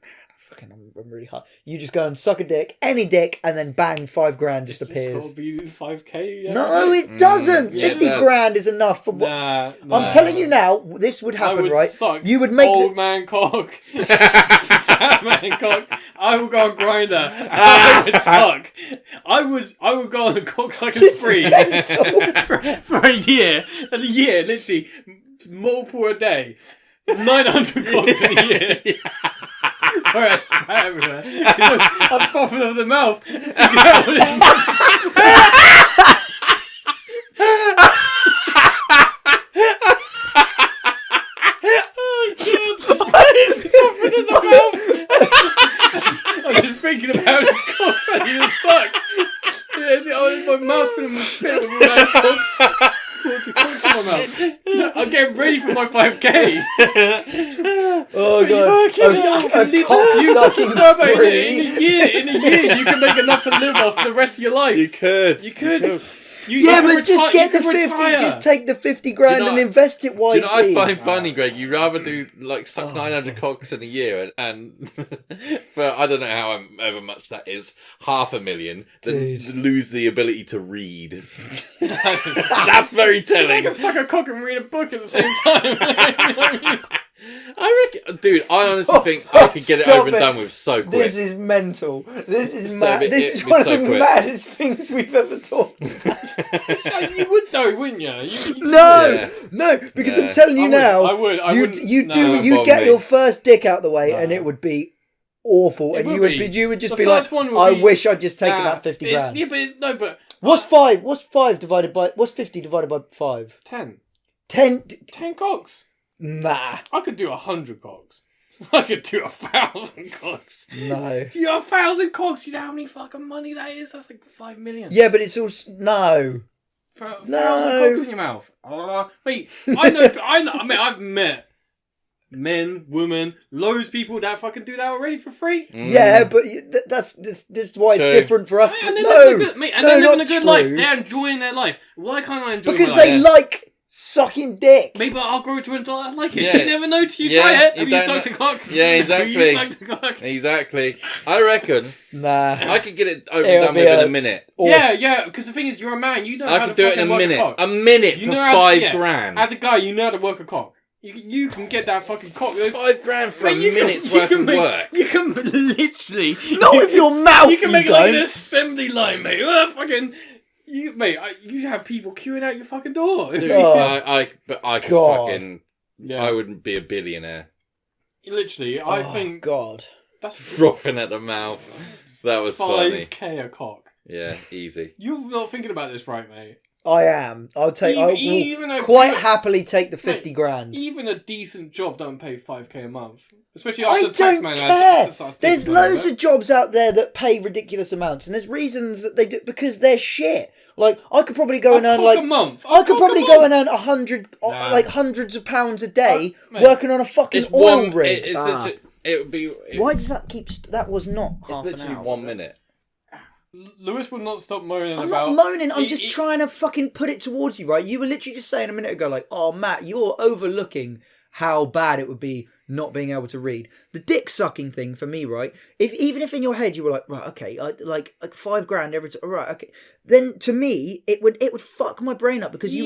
man, I'm really hard. You just go and suck a dick, any dick, and then bang, 5 grand just appears. It's got to be 5k. No, it doesn't. Yeah, 50 it does. grand is enough for what? Nah, I'm telling you now, this would happen, I would right? Suck You would make old man cock, fat man cock. I would go on Grindr. I would suck. I would go on a cocksucking spree for a year. And a year, literally, multiple a day. 900 cocks in a year. Sorry, I spat everywhere. I'm coughing over the mouth. I'm just thinking about how many cocks I need to suck. My mouth's filling with spit with my cock. I'm getting ready for my 5k. Oh god, a cock-sucking spree. In a year, you can make enough to live off for the rest of your life. You could. Yeah, but just get the 50. Just take the 50 grand and invest it Do wisely. you know what I find funny, Greg? You'd rather do like suck 900 cocks in a year and for I don't know however much that is, 500,000, than lose the ability to read. That's very telling. I can suck a cock and read a book at the same time. I reckon, dude. I honestly think I could get it over and done with so quick. This is mental. This is mad. it'd This is be one of so the quick. maddest things we've ever talked about. You would though, wouldn't you? No, because I'm telling you now. You get your first dick out the way, and it would be awful, and you would just be like, I wish I'd just taken that 50 grand. Yeah, but What's 5? What's 50 divided by 5? 10. 10 10 cocks. Nah. I could do 100 cocks. I could do 1,000 cocks. No. Do you have 1,000 cocks? You know how many fucking money that is? That's like 5 million. Yeah, but it's also... No. For 1,000 No. cocks in your mouth. Mate, I've met men, women, loads of people that fucking do that already for free. Yeah, but that's why it's True. different for us to... And they're No. living a good, mate, and they're living not a good true. life. They're enjoying their life. Why can't I enjoy Because my life? they like sucking dick. Maybe I'll grow to enjoy I like it. Yeah. You never know till you Yeah, try it. you Have you don't sucked a know- cock? Yeah, exactly. Have you sucked a cock? Exactly. I reckon Nah. I could get it over It'll and done be with in a- a minute. Yeah, because the thing is, you're a man. You know how I to could do it fucking in a work minute. cock. A minute You for know how to- five yeah. grand. As a guy, you know how to work a cock. You can get that fucking cock. £5 for a Mate, minute's worth of work. You can literally... Not with your mouth, You can make it don't. like an assembly line, mate. You have people queuing out your fucking door. Dude, Oh. I could God. fucking... Yeah. I wouldn't be a billionaire. Literally, I Oh, think God. that's Frothing at the mouth. That was funny. 5k a cock. Yeah, easy. You're not thinking about this right, mate. I am. I Even will a- quite happily take the 50 grand. Even a decent job don't pay 5k a month. Especially I after the tax don't man care. starts There's taking money, loads of jobs out there that pay ridiculous amounts, and there's reasons that they do because they're shit. Like I could probably go and earn a like month. I could probably go and earn Nah. like hundreds of pounds a day Mate, working on a fucking It's oil one... rig. It's it would be... Why does that keep? That was not It's half an literally hour. 1 minute. Lewis will not stop moaning I'm about... not moaning. I'm just trying to fucking put it towards you, right? You were literally just saying a minute ago, like, "Oh, Matt, you're overlooking how bad it would be not being able to read." The dick sucking thing for me, right? Even if in your head you were like, "Right, okay, like 5 grand every time," right, okay, then to me it would fuck my brain up because you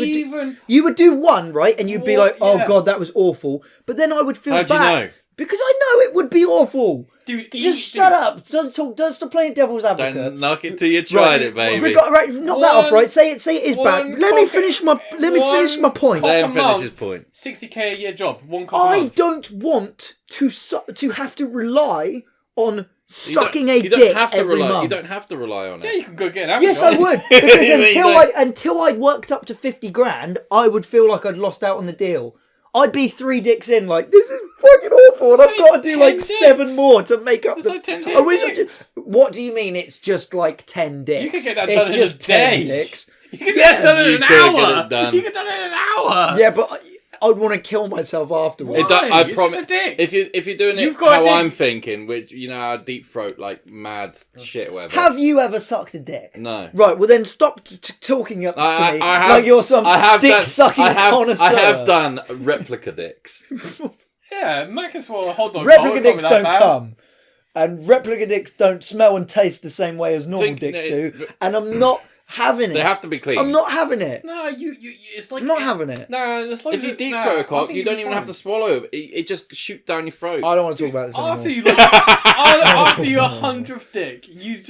would do one, right, and you'd be like, "Oh Yeah. God, that was awful," but then I would feel How'd bad. you know? Because I know it would be awful. Dude, Just shut up. Don't stop playing devil's advocate. Don't knock it till you tried it, baby. Right, knock that off, right? Say it is bad. one Let me cock- finish my point. cock- Let him a finish month. his point. 60k a year job. One cock a I month. don't want to have to rely on sucking a You don't dick have to every rely. month. You don't have to rely on Yeah, it. you can go get an Yes, I would. Because until I'd worked up to 50 grand, I would feel like I'd lost out on the deal. I'd be 3 dicks in, like, this is fucking awful, and I've It's got to like do 10 like dicks. 7 more to make up It's the. like 10 I wish I dicks. did- What do you mean? It's just like 10 dicks. You could get that it's done in just a 10 day. dicks. You can Yeah, get it done in you an could hour. get it done. You can get it done in an hour. Yeah, but I'd want to kill myself afterwards. Why? I It's promise. just a dick. If you're doing it You've got a how dick. I'm thinking, which you know, how deep throat like mad shit or whatever. Have you ever sucked a dick? No. Right, well then stop talking up to I me have, like you're some I have dick done, sucking connoisseur. I have done replica dicks. Yeah, Mac can swallow a hot dog. Replica dicks don't don't come. And replica dicks don't smell and taste the same way as normal Think- dicks do. And I'm not having it. They have to be clean. I'm not having it. No, it's like I'm not having it. No, as long If as you it- deep nah, throat a I cock, think you you'll don't be even have to fine. swallow it. It just shoots down your throat. I don't want to talk about this anymore. After you like, after your 100th dick, you'd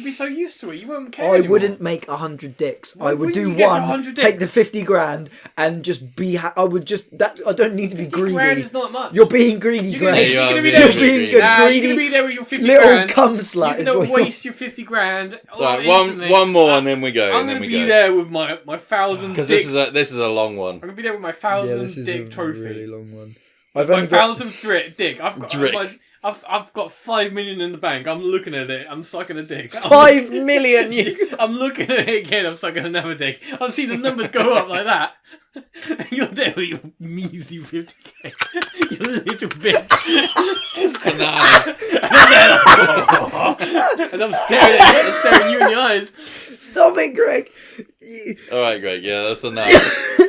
be so used to it, you wouldn't care. I anymore. wouldn't make 100 dicks. Why I would wouldn't do you get to one, 100 take the dicks? 50 grand, and just be. I would just that. I don't need to be 50 greedy. grand is not much. You're being greedy, You're Greg. gonna, Yeah, you're gonna you be are there. being with- greedy. Nah, greedy you're gonna be there with your 50 little grand. cum slut. You're is gonna what you're- waste your 50 grand. Right, instantly. one more and then we go. I'm and then gonna we be go. there with my 1,000 Because dick. this is a long one. I'm gonna be there with my Yeah, 1,000 this is dick a trophy. really long one. My I've only got 1,000th dick. I've got 5 million in the bank. I'm looking at it. I'm sucking a dick. 5 million. You. I'm looking at it again. I'm sucking another dick. I've seen the numbers go up like that. You're there with your measly 50k. You little bitch. Bananas. And I'm staring at you. I'm staring you in the eyes. Stop it, Greg. All right, Greg. Yeah, that's enough.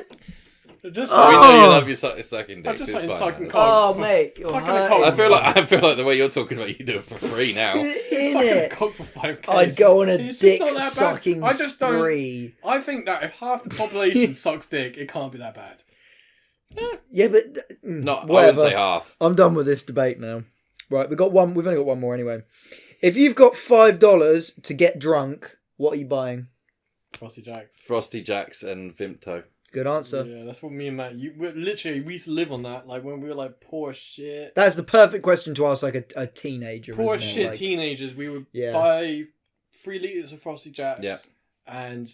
Just We know you love your sucking dick. I'm just saying It's sucking fine. cock. Oh, mate. You're Sucking a hurting. cock. I feel like the way you're talking about it, you do it for free now. In Sucking a it. cock for 5k. I'd go on a It's just dick not that bad. sucking I just don't. spree. I think that if half the population sucks dick, it can't be that bad. Yeah, but No, I whatever. wouldn't say half. I'm done with this debate now. Right, we've only got one more anyway. If you've got $5 to get drunk, what are you buying? Frosty Jacks. Frosty Jacks and Vimto. Good answer. Yeah, that's what me and Matt. We used to live on that. Like when we were like poor shit. That's the perfect question to ask like a teenager. Poor isn't it? shit Like, teenagers. We would Yeah. buy 3 liters of Frosty Jacks. Yeah. and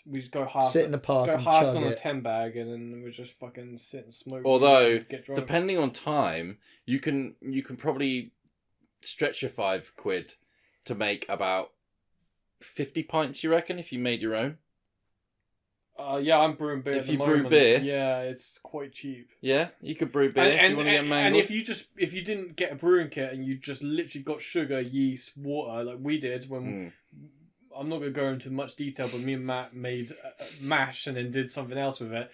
we just go half Sit in the park go and halves chug on a it. 10 bag, and then we just fucking sit and smoke. Although, and get drunk. depending on time, you can probably stretch your £5 to make about 50 pints, you reckon, if you made your own? Yeah, I'm brewing beer. If at the you brew moment. beer? Yeah, it's quite cheap. Yeah, you could brew beer if you want to get mangled. And if you didn't get a brewing kit and you just literally got sugar, yeast, water like we did when. I'm not going to go into much detail, but me and Matt made mash and then did something else with it.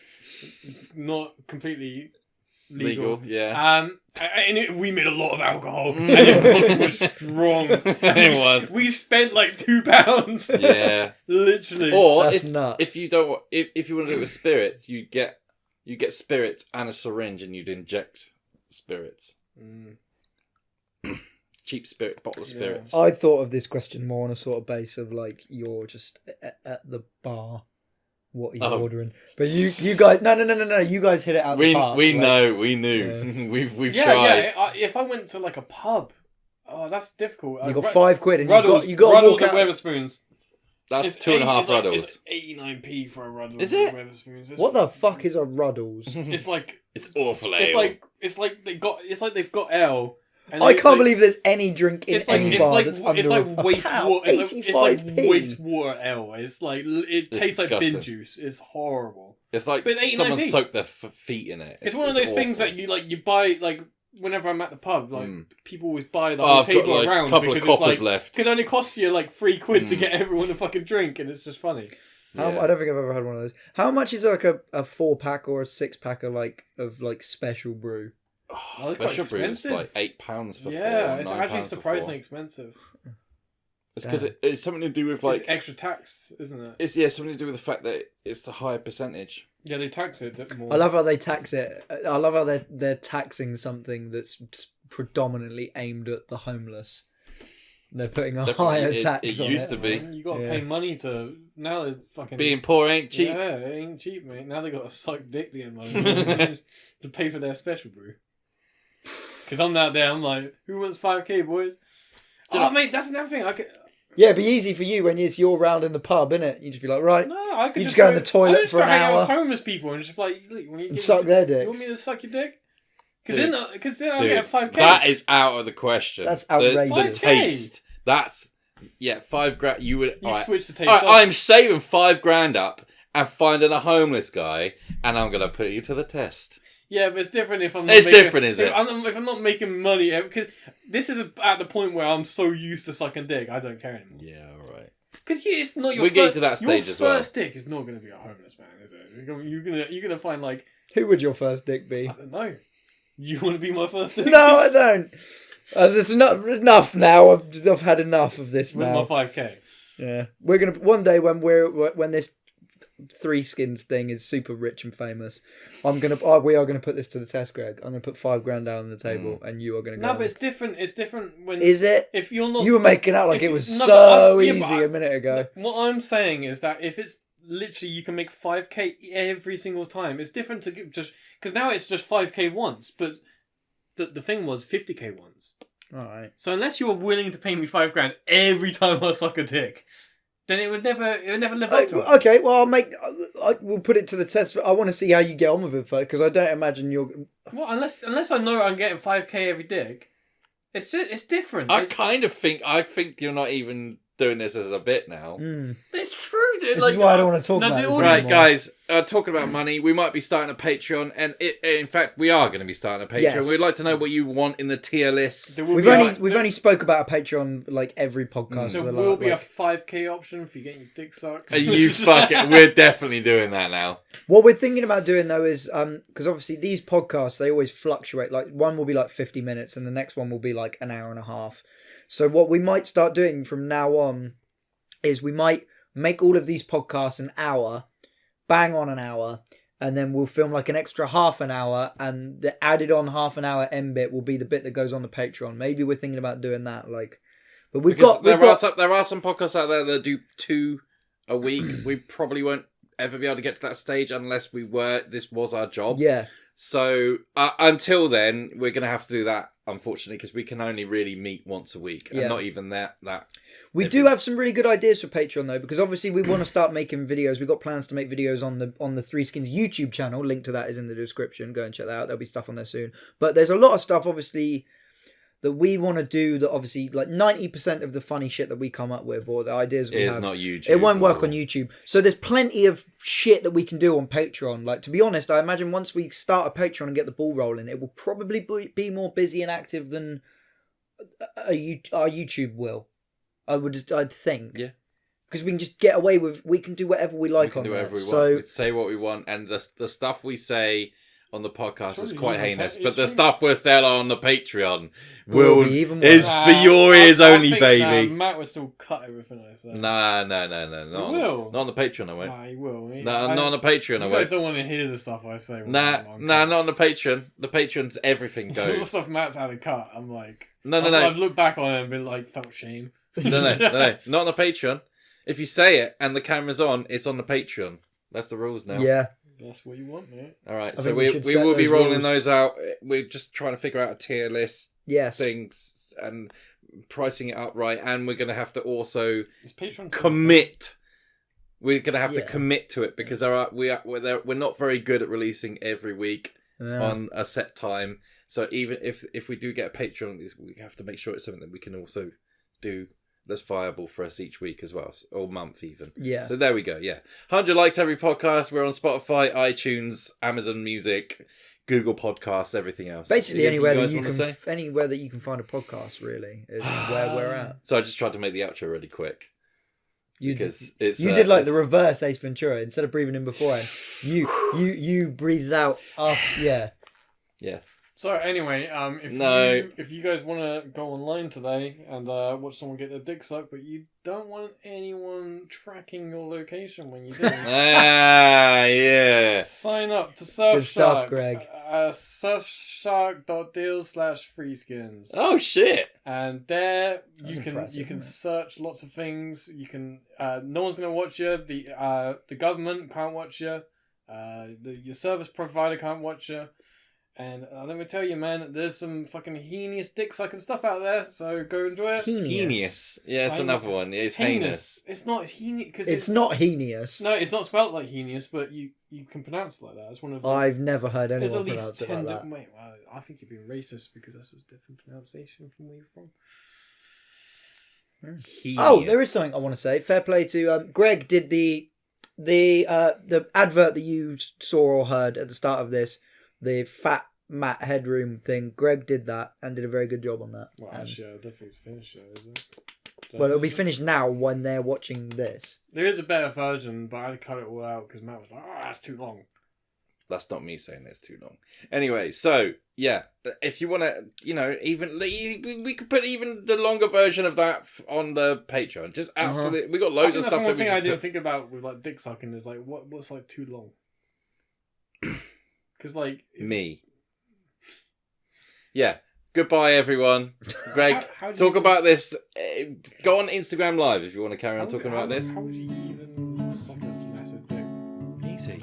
Not completely legal. Yeah. And we made a lot of alcohol, and it fucking was strong. It was. We spent like £2. Yeah. Literally. Or That's nuts. if you don't, if you want to do it with spirits, you get spirits and a syringe, and you'd inject spirits. Cheap spirit bottle of spirits. I thought of this question more on a sort of base of like you're just at the bar. What are you ordering? But you guys, no. You guys hit it out the park. We like, know, we knew. We've tried. Yeah. If I went to like a pub, that's difficult. You got £5 and Ruddles, you got to walk at out. Weatherspoons. That's It's 2.5 Ruddles. It's 89p for a Ruddles. Is it? at Wetherspoons. It's What the fuck is a Ruddles? It's like It's awful ale. it's like they've got ale. And I can't believe there's any drink in it's like any bar that's under it's like a wastewater. It's like 85p. wastewater ale. It's like it It's tastes like bin disgusting. juice. It's horrible. It's like But it's someone 89p. soaked their feet in it. It's one of those things awful. that you buy like whenever I'm at the pub. Like people always buy the Oh, whole I've got table like around a couple of because it's coppers like left. because it only costs you like £3 to get everyone a fucking drink, and it's just funny. I don't think I've ever had one of those. How much is like a 4-pack or a 6-pack of like special brew? It's quite Special brew is expensive. like £8 for 4. Yeah, it's £9 actually for surprisingly 4. expensive. It's because it's something to do with like It's extra tax, isn't it? it's something to do with the fact that it's the higher percentage. Yeah, they tax it a bit more. I love how they tax it. I love how they're taxing something that's predominantly aimed at the homeless. They're putting a higher tax it on used it. to be. Man, you got to pay money to now. They're fucking Being poor ain't cheap. Yeah, it ain't cheap, mate. Now they got to suck dick to get money to pay for their special brew. Because I'm out there, I'm like, who wants 5k, boys? Mate, that's another thing. Yeah, it'd be easy for you when it's your round in the pub, innit? You just be like, right, No, I could you just go in the I toilet just for an go hang out hour with homeless people and just like, look, and suck their You want dicks. me to suck your dick? Because Dude. then I'll get a 5k. That is out of the question. That's The outrageous. 5K. taste. That's £5,000. You would. You alright. switch the taste Alright, off. I'm saving £5,000 up and finding a homeless guy, and I'm gonna put you to the test. Yeah, but it's different if I'm. It's not making, different, is it? If I'm not making money, because this is at the point where I'm so used to sucking dick, I don't care anymore. Yeah, all right. Because it's not your. We're getting to that stage your as well. first dick is not going to be a homeless man, is it? You're gonna find like Who would your first dick be? I don't know. You want to be my first dick? No, I don't. There's not enough now. I've had enough of this With now. my 5k. Yeah, we're gonna one day when this Threeskins thing is super rich and famous. We are gonna put this to the test, Greg. I'm gonna put $5,000 down on the table, and you are gonna go. No, but it's different. It's different when. Is it? If you're not. You were making out like if- it was no, so but yeah, but easy a minute ago. What I'm saying is that if it's literally you can make 5k every single time, it's different to just because now it's just 5k once, but the thing was 50k once. All right. So unless you were willing to pay me $5,000 every time I suck a dick, then it would never live up to it. Okay, well, we'll put it to the test. I want to see how you get on with it, because I don't imagine you're. Well, unless I know I'm getting 5k every dick, it's different. I think you're not even doing this as a bit now. It's true, dude. This is why I don't want to talk about this Right, anymore. guys, talking about money, we might be starting a Patreon, and in fact, we are going to be starting a Patreon. Yes. We'd like to know what you want in the tier list. We've only spoke about a Patreon like every podcast. There for the will be a like, 5k option for you getting your dick sucked. Are you fucking? We're definitely doing that now. What we're thinking about doing though is because obviously these podcasts they always fluctuate. Like one will be like 50 minutes, and the next one will be like an hour and a half. So what we might start doing from now on is we might make all of these podcasts an hour, bang on an hour, and then we'll film like an extra half an hour, and the added on half an hour end bit will be the bit that goes on the Patreon. Maybe we're thinking about doing that. But there are some podcasts out there that do 2 a week. We probably won't ever be able to get to that stage unless this was our job. Yeah. So until then, we're going to have to do that unfortunately, because we can only really meet once a week, Yeah. and not even that. We do have some really good ideas for Patreon though, because obviously we want to start making videos. We've got plans to make videos on the Threeskins YouTube channel. Link to that is in the description. Go and check that out. There'll be stuff on there soon. But there's a lot of stuff obviously that we want to do that obviously like 90% of the funny shit that we come up with or the ideas we have, not YouTube. it won't work on YouTube. So there's plenty of shit that we can do on Patreon. Like, to be honest, I imagine once we start a Patreon and get the ball rolling, it will probably be more busy and active than our YouTube will. I'd think. Yeah. Because we can just get away with, we can do whatever we like on there. We can do whatever we so, want. We say what we want, and the stuff we say on the podcast is Surely quite not. heinous. It's But the true. stuff we're selling on the Patreon Will be even worse. is for your ears I only, think, baby. Matt will still cut everything I say. No. Not will. on the Patreon, I won't. Nah, he will. No, not on the Patreon, I You guys won't. don't want to hear the stuff I say. Nah, not on the Patreon. The Patreon's everything All the goes. stuff Matt's had to cut. I'm like, No. I've looked back on it and been like, felt shame. No, not on the Patreon. If you say it and the camera's on, it's on the Patreon. That's the rules now. yeah. That's what you want, mate. All right, I so think we we should set will be those rolling rules. those out. We're just trying to figure out a tier list Yes. things and pricing it up right, and we're going to have to also It's Patreon. commit. We're going to have to Yeah. commit to it because we're not very good at releasing every week Yeah. on a set time. So even if we do get a Patreon, we have to make sure it's something that we can also do that's viable for us each week as well, or month even. Yeah. So there we go. Yeah, 100 likes every podcast. We're on Spotify, iTunes, Amazon Music, Google Podcasts, everything else. Basically, Anything anywhere that guys you wanna can, say? anywhere that you can find a podcast, really, is where we're at. So I just tried to make the outro really quick. Because it's You did like the reverse Ace Ventura. Instead of breathing in beforehand, you breathed out. Yeah. So anyway, if you guys want to go online today and watch someone get their dick sucked, but you don't want anyone tracking your location when you do, yeah. sign up to Surfshark. Good stuff, Greg. Surfshark.deal/freeskins. Oh shit. And there That's you impressive, can isn't it? search lots of things. You can no one's gonna watch you. The government can't watch you. Your service provider can't watch you. And let me tell you, man, there's some fucking heinous dick sucking stuff out there. So go enjoy it. Heinous. Yeah, it's another one. It's heinous. It's not heinous because It's not heinous. No, it's not spelled like heinous, but you can pronounce it like that. It's one of the, I've never heard there's anyone at pronounce least it 10 like that. Wait, well, I think you're being racist because that's a different pronunciation from where you're from. Oh, there is something I want to say. Fair play to Greg. Did the advert that you saw or heard at the start of this, the fat Matt headroom thing. Greg did that and did a very good job on that. Well, actually, I don't think it's finished yet, is it? Well, it'll be finished now when they're watching this. There is a better version, but I had to cut it all out because Matt was like, "Oh, that's too long." That's not me saying it's too long. Anyway, so yeah, if you want to, even we could put even the longer version of that on the Patreon. Just absolutely, we got loads of that's stuff one that we thing I should didn't put. think about with like dick sucking is like what's like too long. Because like Me. Yeah. Goodbye, everyone. Greg, How do talk you- about this. Go on Instagram Live if you want to carry on talking about this. How would you even suck a massive dick? Easy.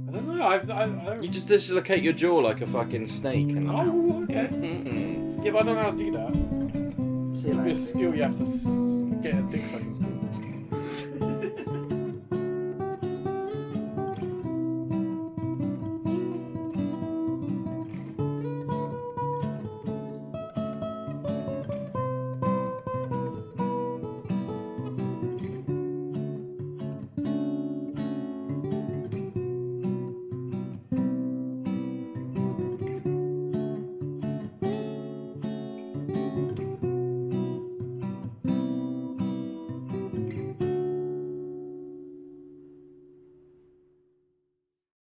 I don't know. I don't. You just dislocate your jaw like a fucking snake. And... Oh, okay. Mm-mm. Yeah, but I don't know how to do that. See you It'd be a later. skill you have to get a dick sucking skill.